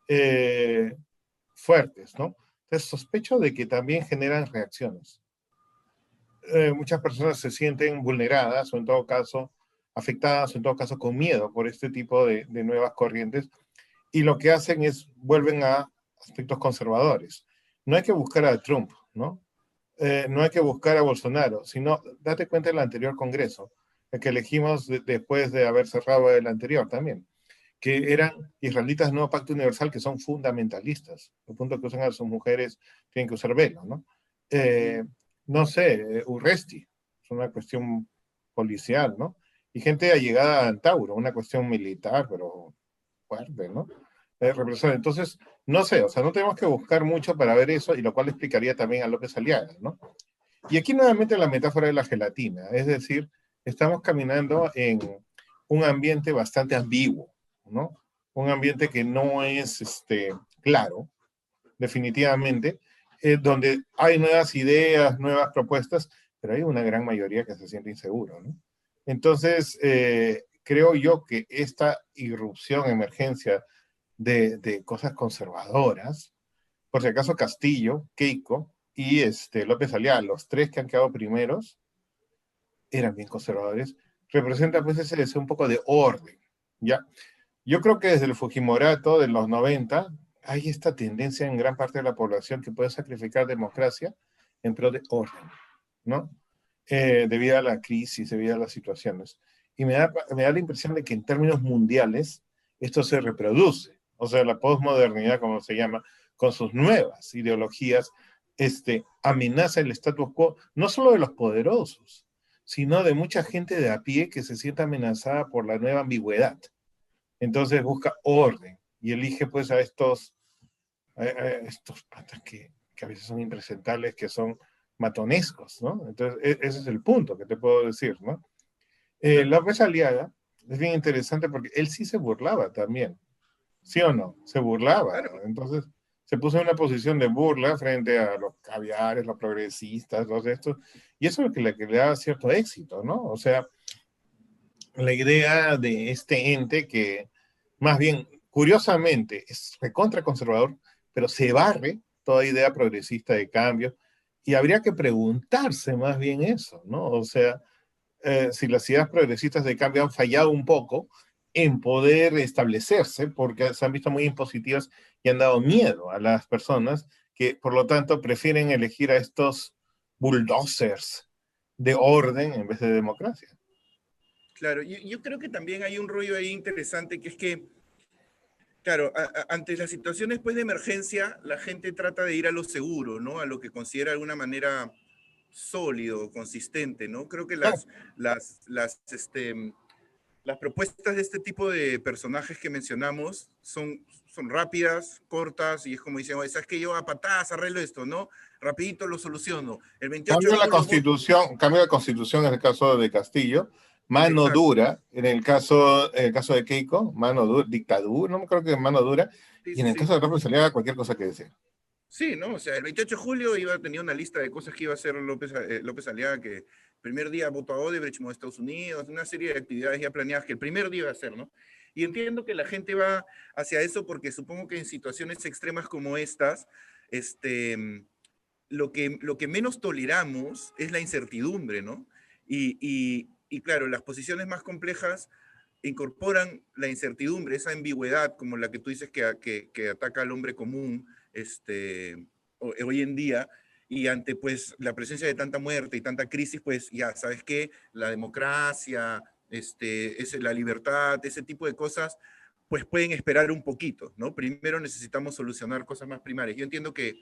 B: eh, fuertes, ¿no? Entonces sospecho de que también generan reacciones. Muchas personas se sienten vulneradas o en todo caso afectadas o en todo caso con miedo por este tipo de nuevas corrientes y lo que hacen es vuelven a aspectos conservadores. No hay que buscar a Trump, ¿no? No hay que buscar a Bolsonaro, sino date cuenta del anterior Congreso, el que elegimos después de haber cerrado el anterior también, que eran israelitas no pacto universal, que son fundamentalistas, al punto que usan a sus mujeres, tienen que usar velo, ¿no? Eh, no sé, Urresti, es una cuestión policial, ¿no? Y gente allegada a Antauro, una cuestión militar, pero fuerte, ¿no? Represor. Entonces, no sé, o sea, no tenemos que buscar mucho para ver eso, y lo cual explicaría también a López Aliaga, ¿no? Y aquí nuevamente la metáfora de la gelatina, es decir, estamos caminando en un ambiente bastante ambiguo, ¿no? Un ambiente que no es claro, definitivamente, donde hay nuevas ideas, nuevas propuestas, pero hay una gran mayoría que se siente inseguro, ¿no? Entonces, creo yo que esta irrupción, emergencia de cosas conservadoras, por si acaso Castillo, Keiko y López Aliaga, los tres que han quedado primeros, eran bien conservadores, representa pues ese deseo un poco de orden, ¿ya? Yo creo que desde el Fujimorato de los 90 hay esta tendencia en gran parte de la población que puede sacrificar democracia en pro de orden, ¿no? Debido a la crisis, debido a las situaciones. Y me da la impresión de que en términos mundiales esto se reproduce. O sea, la posmodernidad, como se llama, con sus nuevas ideologías, amenaza el status quo, no solo de los poderosos, sino de mucha gente de a pie que se siente amenazada por la nueva ambigüedad. Entonces busca orden y elige pues a estos patas que a veces son impresentables, que son matonescos, ¿no? Entonces ese es el punto que te puedo decir, ¿no? López Aliaga es bien interesante porque él sí se burlaba también, ¿sí o no? Se burlaba,
A: Claro.
B: entonces se puso en una posición de burla frente a los caviares, los progresistas, los de estos, y eso es lo que le da cierto éxito, ¿no? O sea, la idea de este ente que más bien, curiosamente, es recontra conservador, pero se barre toda idea progresista de cambio, y habría que preguntarse más bien eso, ¿no? O sea, si las ideas progresistas de cambio han fallado un poco en poder establecerse, porque se han visto muy impositivas y han dado miedo a las personas que, por lo tanto, prefieren elegir a estos bulldozers de orden en vez de democracia.
A: Claro, yo creo que también hay un rollo ahí interesante, que es que, claro, ante las situaciones pues, de emergencia, la gente trata de ir a lo seguro, ¿no? A lo que considera de alguna manera sólido, consistente, ¿no? Creo que
B: Ah,
A: las propuestas de este tipo de personajes que mencionamos son rápidas, cortas, y es como dicen, oye, ¿sabes qué? Yo a patadas arreglo esto, ¿no? Rapidito lo soluciono. El 28 de julio voto.
B: Cambio la constitución en el caso de Castillo, mano
A: Exacto.
B: dura, en el caso de Keiko, mano dura, dictadura, no me creo que mano dura,
A: Sí,
B: y en
A: sí,
B: el caso
A: sí.
B: de López Aliaga, cualquier cosa que decir.
A: Sí, ¿no? O sea, el 28 de julio tenía una lista de cosas que iba a hacer López Aliaga, que el primer día votó a Odebrecht, como a Estados Unidos, una serie de actividades ya planeadas que el primer día iba a hacer, ¿no? Y entiendo que la gente va hacia eso porque supongo que en situaciones extremas como estas, lo que menos toleramos es la incertidumbre, ¿no? Y claro, las posiciones más complejas incorporan la incertidumbre, esa ambigüedad como la que tú dices que ataca al hombre común hoy en día, y ante pues la presencia de tanta muerte y tanta crisis, pues ya, ¿sabes qué? La democracia, la libertad, ese tipo de cosas, pues pueden esperar un poquito, ¿no? Primero necesitamos solucionar cosas más primarias. Yo entiendo que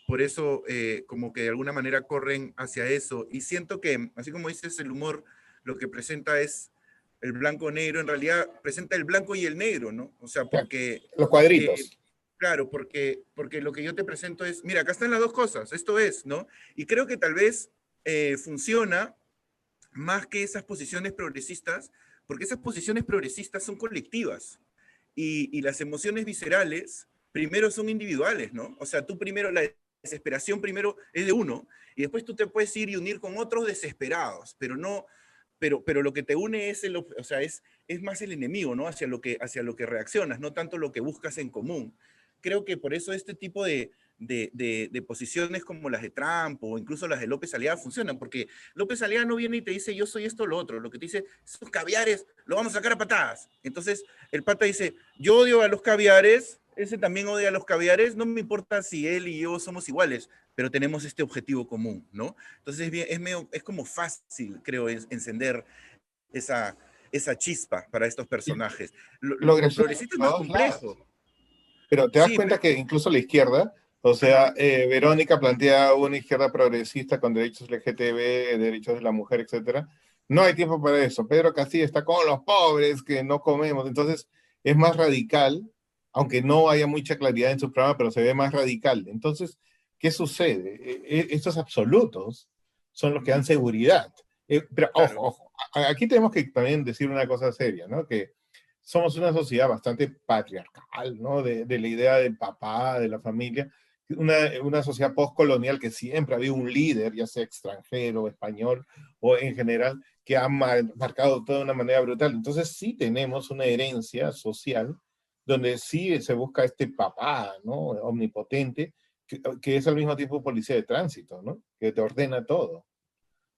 A: por eso como que de alguna manera corren hacia eso. Y siento que, así como dices, el humor lo que presenta es el blanco-negro, en realidad presenta el blanco y el negro, ¿no? O sea,
B: Ya,
A: porque,
B: los cuadritos.
A: claro, porque lo que yo te presento es, mira, acá están las dos cosas, esto es, ¿no? Y creo que tal vez funciona más que esas posiciones progresistas, porque esas posiciones progresistas son colectivas y las emociones viscerales primero son individuales, ¿no? O sea, tú primero, la desesperación primero es de uno y después tú te puedes ir y unir con otros desesperados, pero no, pero lo que te une es, o sea, es más el enemigo, ¿no? Hacia lo que reaccionas, no tanto lo que buscas en común. Creo que por eso este tipo de posiciones como las de Trump o incluso las de López Aliaga funcionan, porque López Aliaga no viene y te dice yo soy esto o lo otro, lo que te dice, esos caviares lo vamos a sacar a patadas. Entonces el pata dice, yo odio a los caviares, ese también odia a los caviares, no me importa si él y yo somos iguales, pero tenemos este objetivo común, ¿no? Entonces es como fácil, creo, encender esa, esa chispa para estos
B: Y
A: personajes.
B: lo
A: Lo
B: gracioso es
A: progresista es
B: por
A: más
B: todos lados.
A: complejo.
B: Pero te das
A: Sí,
B: cuenta que incluso la izquierda, o
A: ajá,
B: sea, Verónica plantea una izquierda progresista con derechos LGTB, derechos de la mujer, etcétera. No hay tiempo para eso. Pedro Castillo está con los pobres que no comemos. Entonces, es más radical, aunque no haya mucha claridad en su programa, pero se ve más radical. Entonces, ¿qué sucede? Estos absolutos son los que dan
A: ujú,
B: seguridad. Pero ojo,
A: claro,
B: ojo, aquí tenemos que también decir una cosa seria, ¿no? Que somos una sociedad bastante patriarcal, ¿no? De la idea del papá, de la familia, una sociedad postcolonial que siempre ha habido un líder, ya sea extranjero, español o en general, que ha marcado todo de una manera brutal. Entonces sí tenemos una herencia social donde sí se busca este papá, ¿no? Omnipotente, que es al mismo tiempo policía de tránsito, ¿no? Que te ordena todo.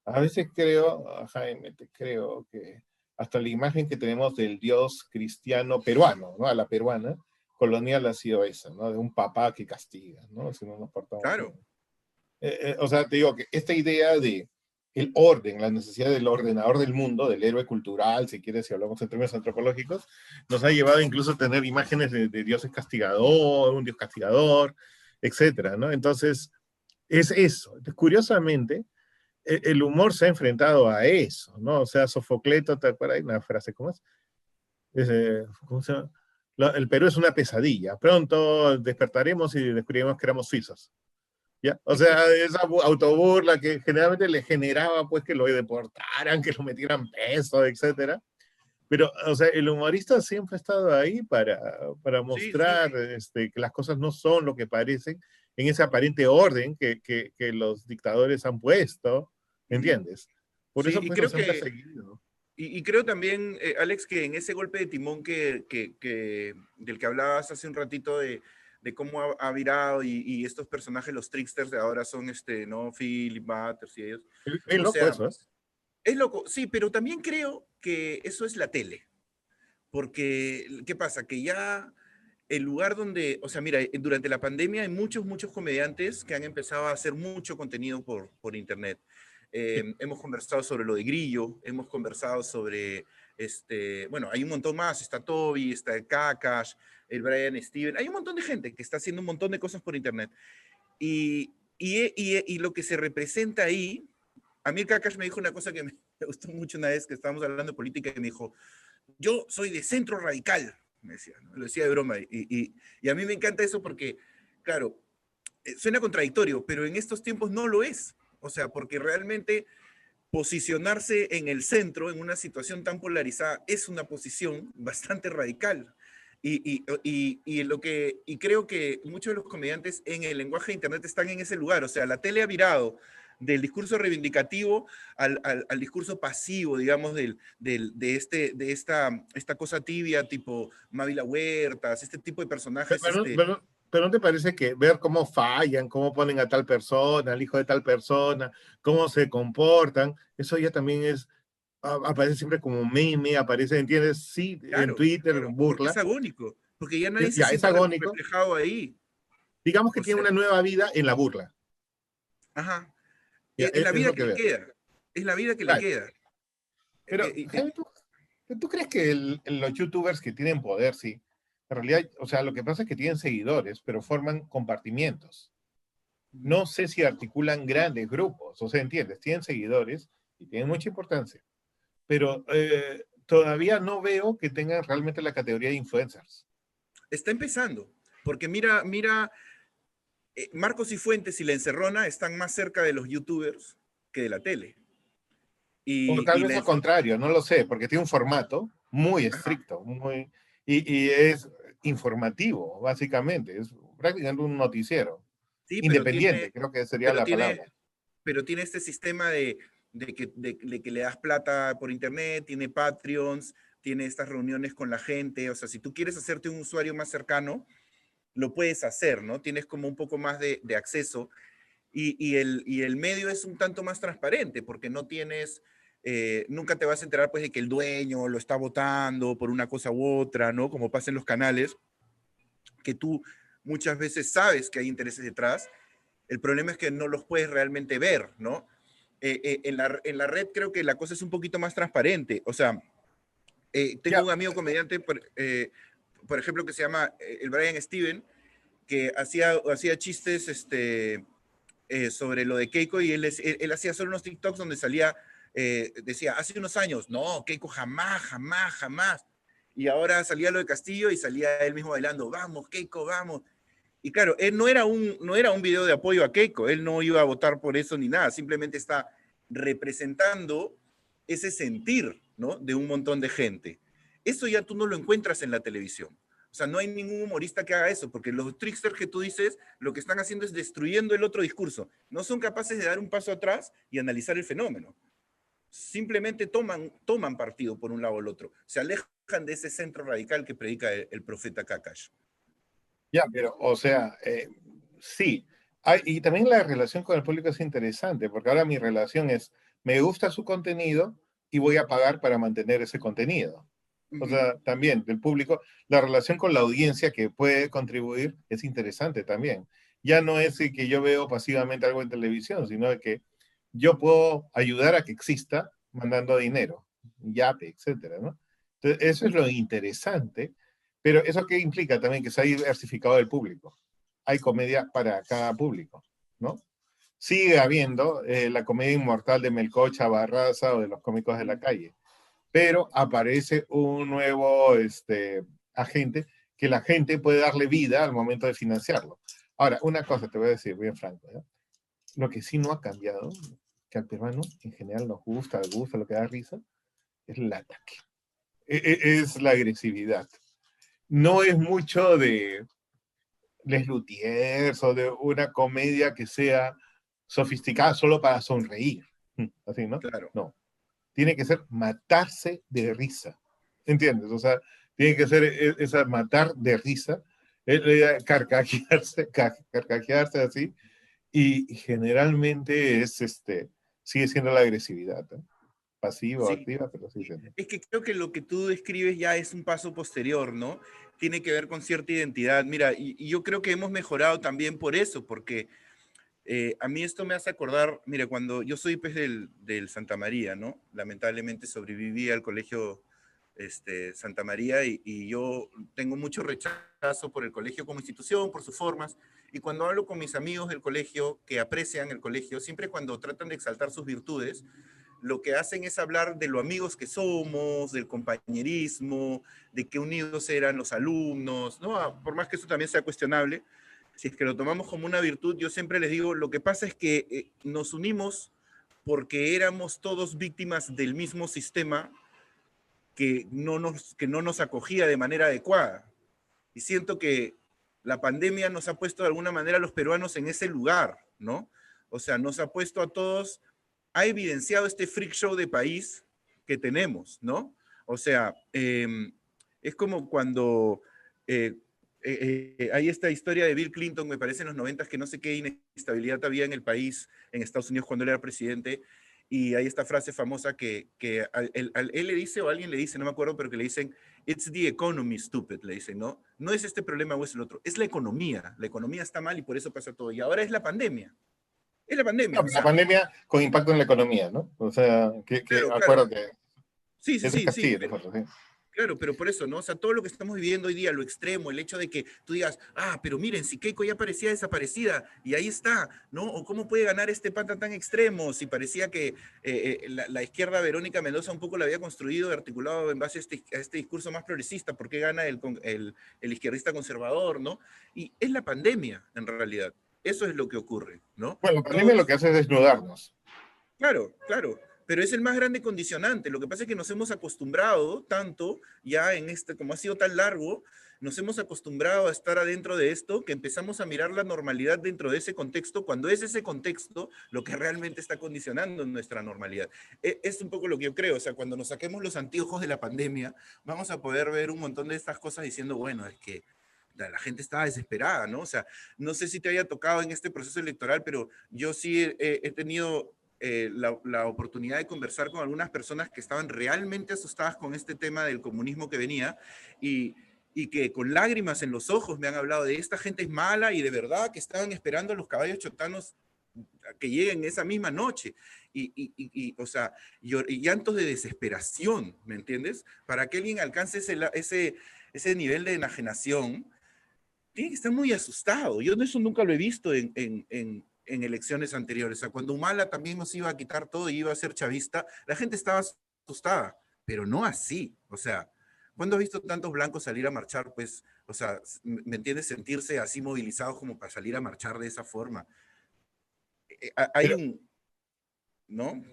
B: A veces creo, Jaime, te creo que hasta la imagen que tenemos del Dios cristiano peruano, ¿no? A la peruana, colonial ha sido esa, ¿no? De un papá que castiga, ¿no? Si no nos portamos bien.
A: claro.
B: O sea, te digo que esta idea de el orden, la necesidad del ordenador del mundo, del héroe cultural, si quieres, si hablamos en términos antropológicos, nos ha llevado incluso a tener imágenes de dioses castigador, un dios castigador, etcétera, ¿no? Entonces, es eso. Curiosamente, el humor se ha enfrentado a eso, ¿no? O sea, Sofocleto, ¿te acuerdas? Hay una frase, ¿cómo es? ¿Cómo se llama? El Perú es una pesadilla. Pronto despertaremos y descubriremos que éramos suizos. ¿Ya? O sea, esa autoburla que generalmente le generaba pues que lo deportaran, que lo metieran preso, etcétera. Pero, o sea, el humorista siempre ha estado ahí para
A: Sí, sí,
B: mostrar que las cosas no son lo que parecen en ese aparente orden que los dictadores han puesto,
A: ujú,
B: ¿entiendes? Por
A: sí,
B: eso
A: y
B: pues
A: creo
B: los han
A: que,
B: perseguido.
A: y creo también, Alex, que en ese golpe de timón del que hablabas hace un ratito de cómo ha virado y estos personajes, los tricksters de ahora son, ¿no? Philip Butters y ellos.
B: Es
A: O
B: loco
A: sea,
B: eso, ¿eh?
A: es loco, sí, pero también creo que eso es la tele. Porque, ¿qué pasa? Que ya el lugar donde, o sea, mira, durante la pandemia hay muchos comediantes que han empezado a hacer mucho contenido por internet.
B: Sí.
A: Hemos conversado sobre lo de Grillo, hemos conversado sobre, bueno, hay un montón más, está Toby, está el Kakash, el Brian Steven, hay un montón de gente que está haciendo un montón de cosas por internet. Y lo que se representa ahí, a mí el Kakash me dijo una cosa que me gustó mucho una vez que estábamos hablando de política y me dijo, yo soy de centro radical, me decía, ¿no? Lo decía de broma. Y a mí me encanta eso porque, claro, suena contradictorio, pero en estos tiempos no lo es. O sea, porque realmente posicionarse en el centro, en una situación tan polarizada, es una posición bastante radical. Y creo que muchos de los comediantes en el lenguaje de Internet están en ese lugar. O sea, la tele ha virado del discurso reivindicativo al discurso pasivo, digamos, esta cosa tibia, tipo Mávila Huertas, este tipo de personajes.
B: Pero ¿no te parece que ver cómo fallan, cómo ponen a tal persona, al hijo de tal persona, cómo se comportan, eso ya también es, aparece siempre como meme, aparece, ¿entiendes? Sí, en
A: Claro,
B: Twitter,
A: claro, porque es
B: burla,
A: agónico, porque ya nadie se
B: ya es
A: siente
B: agónico,
A: reflejado ahí.
B: digamos que
A: O
B: tiene
A: sea,
B: una nueva vida en la burla,
A: ajá,
B: ya,
A: es la
B: es
A: vida
B: lo
A: que
B: que
A: le
B: veo.
A: queda, es la vida que le
B: Claro.
A: queda.
B: Pero, Jaime, ¿tú crees que los youtubers que tienen poder, sí, en realidad, o sea, lo que pasa es que tienen seguidores, pero forman compartimientos? No sé si articulan grandes grupos, o sea, entiendes, tienen seguidores y tienen mucha importancia, pero todavía no veo que tengan realmente la categoría de influencers.
A: Está empezando, porque mira, Marcos y Fuentes y La Encerrona están más cerca de los youtubers que de la tele.
B: O
A: Y,
B: tal
A: y
B: vez
A: la,
B: al contrario, no lo sé, porque tiene un formato muy
A: ajá,
B: estricto, y es informativo, básicamente, es prácticamente un noticiero.
A: sí,
B: Independiente, creo que sería
A: pero
B: la
A: tiene,
B: palabra.
A: pero tiene este sistema de que le das plata por internet, tiene Patreons, tiene estas reuniones con la gente. O sea, si tú quieres hacerte un usuario más cercano, lo puedes hacer, ¿no? Tienes como un poco más de acceso y el medio es un tanto más transparente porque no tienes, nunca te vas a enterar pues de que el dueño lo está votando por una cosa u otra, ¿no? Como pasa en los canales. que tú muchas veces sabes que hay intereses detrás. El problema es que no los puedes realmente ver, ¿no? En la red creo que la cosa es un poquito más transparente. O sea, tengo
B: Ya,
A: un amigo comediante, por ejemplo, que se llama el Brian Steven, que hacía chistes sobre lo de Keiko y él hacía solo unos TikToks donde salía, decía, hace unos años, no, Keiko jamás, jamás, jamás. Y ahora salía lo de Castillo y salía él mismo bailando, vamos, Keiko, vamos. Y claro, él no era un video de apoyo a Keiko, él no iba a votar por eso ni nada, simplemente está representando ese sentir, ¿no? De un montón de gente. Eso ya tú no lo encuentras en la televisión. O sea, no hay ningún humorista que haga eso, porque los tricksters que tú dices, lo que están haciendo es destruyendo el otro discurso. No son capaces de dar un paso atrás y analizar el fenómeno. Simplemente toman partido por un lado o el otro. Se alejan de ese centro radical que predica el profeta Kakash.
B: ya, pero, o sea, sí. Y también la relación con el público es interesante, porque ahora mi relación es, me gusta su contenido y voy a pagar para mantener ese contenido. O
A: Ujú.
B: sea, también del público, la relación con la audiencia que puede contribuir es interesante también. Ya no es que yo veo pasivamente algo en televisión, sino que yo puedo ayudar a que exista mandando dinero, Yape, etcétera, ¿no? Entonces, eso es lo interesante, pero eso que implica también que se ha diversificado el público. Hay comedia para cada público, ¿no? Sigue habiendo la comedia inmortal de Melcocha, Barraza o de los cómicos de la calle, pero aparece un nuevo agente que la gente puede darle vida al momento de financiarlo. Ahora, una cosa te voy a decir bien franco, ¿no? Lo que sí no ha cambiado, que al peruano en general nos gusta lo que da risa, es el ataque, es la agresividad. No es mucho de Les Luthiers o de una comedia que sea sofisticada solo para sonreír. Así, ¿no?
A: Claro.
B: No. Tiene que ser matarse de risa. ¿Entiendes? O sea, tiene que ser esa matar de risa, carcajearse así, y generalmente sigue siendo la agresividad, ¿eh? Pasiva o
A: Sí,
B: activa, pero sigue siendo.
A: es que creo que lo que tú describes ya es un paso posterior, ¿no? Tiene que ver con cierta identidad. Mira, y yo creo que hemos mejorado también por eso, porque a mí esto me hace acordar, mira, cuando yo soy pues del Santa María, ¿no? Lamentablemente sobreviví al colegio Santa María y yo tengo mucho rechazo por el colegio como institución, por sus formas. Y cuando hablo con mis amigos del colegio que aprecian el colegio, siempre cuando tratan de exaltar sus virtudes, lo que hacen es hablar de lo amigos que somos, del compañerismo, de qué unidos eran los alumnos, ¿no? Por más que eso también sea cuestionable, si es que lo tomamos como una virtud, yo siempre les digo, lo que pasa es que nos unimos porque éramos todos víctimas del mismo sistema que no nos acogía de manera adecuada. Y siento que la pandemia nos ha puesto de alguna manera a los peruanos en ese lugar, ¿no? O sea, nos ha puesto a todos, ha evidenciado este freak show de país que tenemos, ¿no? O sea, es como cuando hay esta historia de Bill Clinton, me parece en los 90 que no sé qué inestabilidad había en el país, en Estados Unidos cuando él era presidente, y hay esta frase famosa que él le dice o alguien le dice, no me acuerdo, pero que le dicen, it's the economy, stupid, le dicen, ¿no? No es este problema o es el otro, es la economía está mal y por eso pasa todo, y ahora es la pandemia,
B: No,
A: o
B: la
A: sea,
B: pandemia con impacto en la economía, ¿no? O sea,
A: claro, claro,
B: acuérdate,
A: sí, sí,
B: ese es
A: sí, sí,
B: Castillo, ¿no? Sí.
A: claro, pero por eso, ¿no? O sea, todo lo que estamos viviendo hoy día, lo extremo, el hecho de que tú digas, ah, pero miren, si Keiko ya parecía desaparecida y ahí está, ¿no? O cómo puede ganar este pata tan extremo si parecía que la izquierda Verónica Mendoza un poco la había construido, articulado en base a este discurso más progresista, ¿por qué gana el izquierdista conservador, ¿no? Y es la pandemia, en realidad. Eso es lo que ocurre, ¿no?
B: Bueno, la pandemia lo
A: Todos
B: que hace es desnudarnos.
A: Claro, claro, pero es el más grande condicionante. Lo que pasa es que nos hemos acostumbrado tanto, ya en este, como ha sido tan largo, nos hemos acostumbrado a estar adentro de esto que empezamos a mirar la normalidad dentro de ese contexto, cuando es ese contexto lo que realmente está condicionando nuestra normalidad. Es un poco lo que yo creo, o sea, cuando nos saquemos los anteojos de la pandemia, vamos a poder ver un montón de estas cosas diciendo, bueno, es que la gente estaba desesperada, ¿no? O sea, no sé si te haya tocado en este proceso electoral, pero yo sí he tenido la oportunidad de conversar con algunas personas que estaban realmente asustadas con este tema del comunismo que venía y, y que con lágrimas en los ojos me han hablado de esta gente es mala y de verdad que estaban esperando a los caballos chotanos que lleguen esa misma noche. O sea, y llantos de desesperación, ¿me entiendes? Para que alguien alcance ese nivel de enajenación, tiene que estar muy asustado. Yo eso nunca lo he visto en elecciones anteriores. O sea, cuando Humala también nos iba a quitar todo y iba a ser chavista, la gente estaba asustada, pero no así. O sea, ¿cuándo has visto tantos blancos salir a marchar? Pues, o sea, ¿me entiendes? Sentirse así movilizados como para salir a marchar de esa forma. Hay
B: Pero,
A: un, ¿no?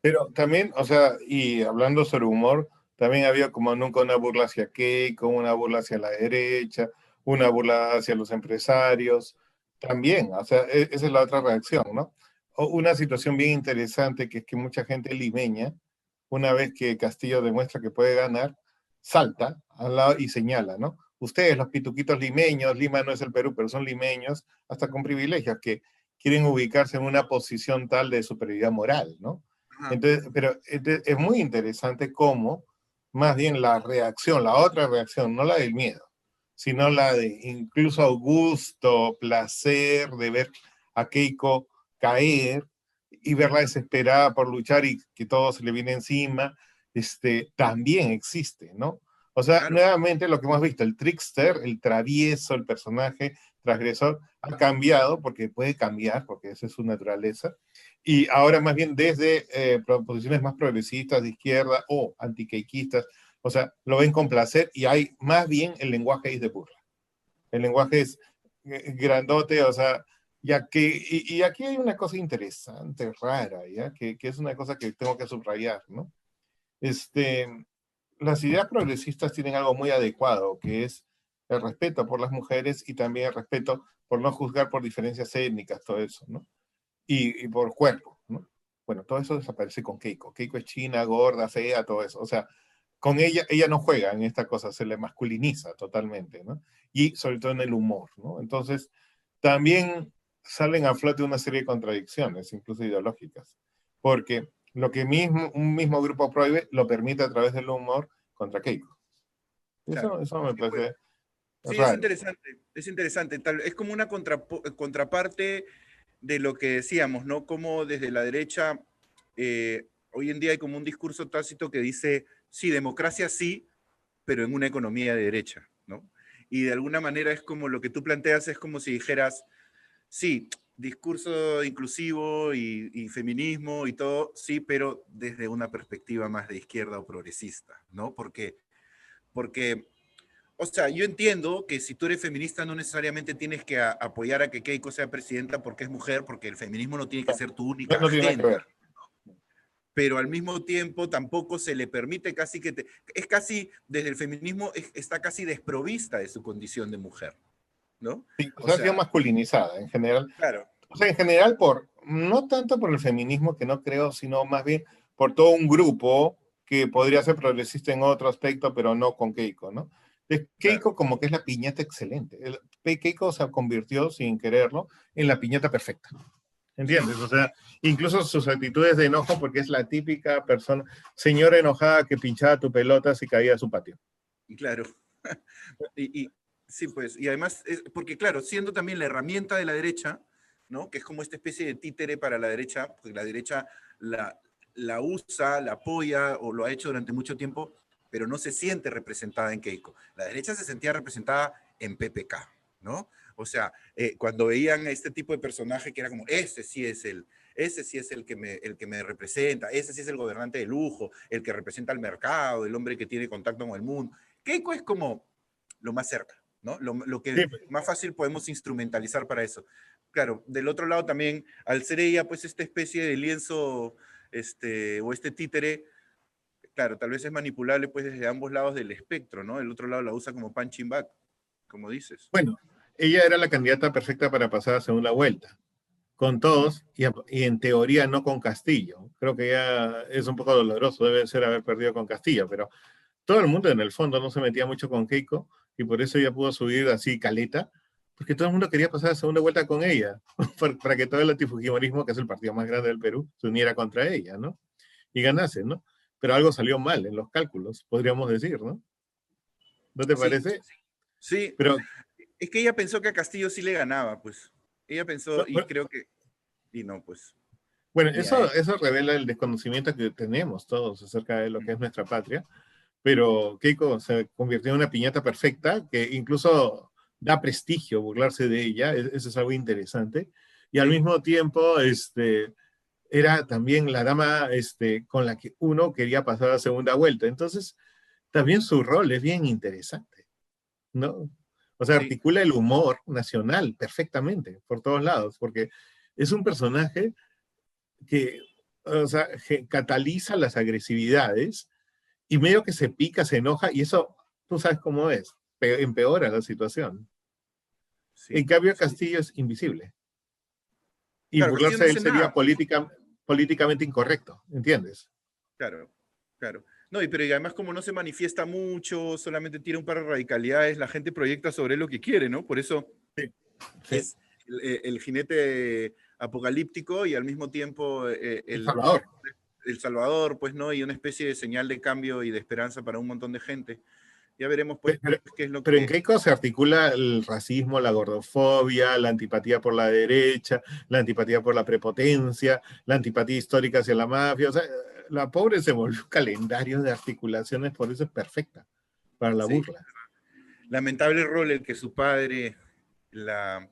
B: pero también, o sea, y hablando sobre humor, también había como nunca una burla hacia Keiko, una burla hacia la derecha, una burla hacia los empresarios, también, o sea, esa es la otra reacción, ¿no? O una situación bien interesante que es que mucha gente limeña, una vez que Castillo demuestra que puede ganar, salta al lado y señala, ¿no? Ustedes, los pituquitos limeños, Lima no es el Perú, pero son limeños, hasta con privilegios, que quieren ubicarse en una posición tal de superioridad moral, ¿no?
A: Ajá.
B: Entonces, pero es muy interesante cómo, más bien la reacción, la otra reacción, no la del miedo, sino la de incluso gusto, placer de ver a Keiko caer y verla desesperada por luchar y que todo se le viene encima, también existe, ¿no? O sea,
A: Claro.
B: nuevamente lo que hemos visto, el trickster, el travieso, el personaje transgresor, ha cambiado porque puede cambiar, porque esa es su naturaleza, y ahora más bien desde posiciones más progresistas de izquierda o antiqueiquistas, o sea, lo ven con placer y hay más bien el lenguaje es de burla. El lenguaje es grandote, o sea, ya que, y aquí hay una cosa interesante, rara, ¿ya? Que es una cosa que tengo que subrayar, ¿no? Este, las ideas progresistas tienen algo muy adecuado, que es el respeto por las mujeres y también el respeto por no juzgar por diferencias étnicas, todo eso, ¿no? Y por cuerpo, ¿no? Bueno, todo eso desaparece con Keiko. Keiko es china, gorda, fea, todo eso. O sea, con ella no juega en esta cosa, se le masculiniza totalmente, ¿no? Y sobre todo en el humor, ¿no? Entonces, también salen a flote una serie de contradicciones, incluso ideológicas, porque lo que un mismo grupo prohíbe, lo permite a través del humor contra Keiko.
A: Claro.
B: Eso me
A: Sí, pues.
B: parece
A: Sí,
B: raro.
A: es interesante. Es como una contraparte de lo que decíamos, ¿no? Como desde la derecha, hoy en día hay como un discurso tácito que dice, sí, democracia sí, pero en una economía de derecha, ¿no? Y de alguna manera es como lo que tú planteas, es como si dijeras, sí, discurso inclusivo y feminismo y todo, sí, pero desde una perspectiva más de izquierda o progresista, ¿no? Porque o sea, yo entiendo que si tú eres feminista no necesariamente tienes que apoyar a que Keiko sea presidenta porque es mujer, porque el feminismo no tiene que ser tu
B: No,
A: única
B: no tiene nada que
A: agenda,
B: ver.
A: pero al mismo tiempo tampoco se le permite casi es casi, desde el feminismo está casi desprovista de su condición de mujer, ¿no?
B: Sí, o
A: O
B: sea, ha sido
A: sea,
B: masculinizada en general.
A: claro,
B: O sea, en general no tanto por el feminismo, que no creo, sino más bien por todo un grupo que podría ser progresista en otro aspecto, pero no con Keiko, ¿no?
A: claro.
B: Keiko como que es la piñata excelente. Keiko se convirtió, sin quererlo, en la piñata perfecta.
A: Sí,
B: ¿Entiendes? O sea, incluso sus actitudes de enojo, porque es la típica persona, señora enojada que pinchaba tu pelota si caía a su patio.
A: claro. Y sí, pues, y además, porque claro, siendo también la herramienta de la derecha, ¿no? Que es como esta especie de títere para la derecha, porque la derecha la usa, la apoya o lo ha hecho durante mucho tiempo, pero no se siente representada en Keiko. La derecha se sentía representada en PPK, ¿no? O sea, cuando veían a este tipo de personaje que era como, ese sí es el que me representa, ese sí es el gobernante de lujo, el que representa al mercado, el hombre que tiene contacto con el mundo. Keiko es como lo más cerca, ¿no? Lo que
B: Sí,
A: más fácil podemos instrumentalizar para eso. Claro, del otro lado también, al ser ella, pues, esta especie de lienzo, o este títere, claro, tal vez es manipulable, pues, desde ambos lados del espectro, ¿no? El otro lado la usa como punching bag, como dices.
B: bueno, ella era la candidata perfecta para pasar a segunda vuelta, con todos y en teoría no con Castillo. Creo que ya es un poco doloroso, debe ser haber perdido con Castillo, pero todo el mundo en el fondo no se metía mucho con Keiko y por eso ella pudo subir así caleta, porque todo el mundo quería pasar a segunda vuelta con ella, para que todo el antifujimorismo, que es el partido más grande del Perú, se uniera contra ella, ¿no? Y ganase, ¿no? Pero algo salió mal en los cálculos, podríamos decir, ¿no? ¿No te
A: Sí,
B: parece?
A: sí.
B: Pero,
A: Es que ella pensó que a Castillo sí le ganaba, pues. Ella pensó, y
B: bueno,
A: creo que, y no, pues,
B: bueno,
A: ni a él.
B: eso revela el desconocimiento que tenemos todos acerca de lo que
A: Mm,
B: es nuestra patria, pero Keiko se convirtió en una piñata perfecta que incluso da prestigio burlarse de ella, eso es algo interesante, y al
A: sí,
B: mismo tiempo era también la dama con la que uno quería pasar a segunda vuelta, entonces también su rol es bien interesante, ¿no? O sea,
A: sí,
B: articula el humor nacional perfectamente por todos lados, porque es un personaje que, o sea, cataliza las agresividades y medio que se pica, se enoja, y eso, tú sabes cómo es, empeora la situación. En
A: sí,
B: cambio,
A: sí.
B: Castillo es invisible. Y
A: Claro, Castillo
B: burlarse
A: no
B: de él
A: hace
B: sería
A: nada, pues.
B: políticamente incorrecto, ¿entiendes?
A: Claro, claro. No, pero y además como no se manifiesta mucho, solamente tira un par de radicalidades, la gente proyecta sobre él lo que quiere, ¿no? Por eso
B: Sí.
A: es el jinete apocalíptico y al mismo tiempo
B: El Salvador.
A: el Salvador, pues, ¿no? Y una especie de señal de cambio y de esperanza para un montón de gente. Ya veremos, pues,
B: Pero,
A: qué es lo
B: pero ¿en
A: que...
B: qué cosa se articula el racismo, la gordofobia, la antipatía por la derecha, la antipatía por la prepotencia, la antipatía histórica hacia la mafia? O sea, la pobre se volvió un calendario de articulaciones, por eso es perfecta para la
A: Sí,
B: burla.
A: lamentable rol el que su padre la,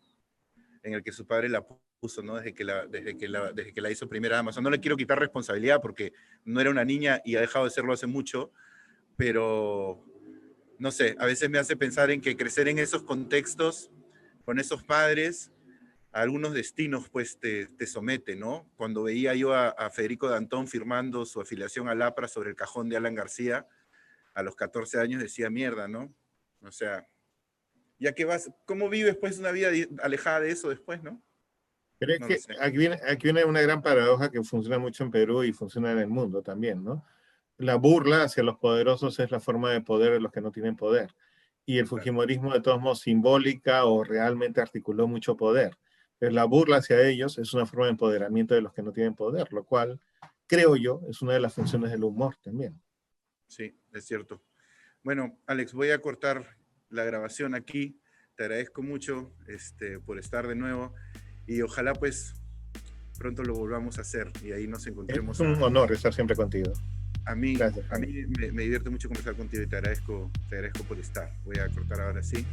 A: en el que su padre la puso, ¿no? Desde que la hizo primera dama. O sea, no le quiero quitar responsabilidad porque no era una niña y ha dejado de serlo hace mucho, pero no sé, a veces me hace pensar en que crecer en esos contextos, con esos padres, a algunos destinos pues te somete, ¿no? Cuando veía yo a Federico Dantón firmando su afiliación al APRA sobre el cajón de Alan García, a los 14 años decía mierda, ¿no? O sea, ya que vas, ¿cómo vives pues una vida alejada de eso después, no?
B: Pero es
A: No lo
B: que
A: sé.
B: aquí viene una gran paradoja que funciona mucho en Perú y funciona en el mundo también, ¿no? La burla hacia los poderosos es la forma de poder de los que no tienen poder. Y el
A: Claro.
B: fujimorismo, de todos modos, simbólica o realmente articuló mucho poder. Pero la burla hacia ellos es una forma de empoderamiento de los que no tienen poder, lo cual, creo yo, es una de las funciones del humor también.
A: Sí, es cierto. Bueno, Alex, voy a cortar la grabación aquí. Te agradezco mucho por estar de nuevo y ojalá pues pronto lo volvamos a hacer y ahí nos
B: Es
A: encontremos
B: un honor estar siempre contigo. Gracias,
A: a
B: Jaime.
A: mí me divierte mucho conversar contigo y te agradezco por estar. Voy a cortar ahora sí.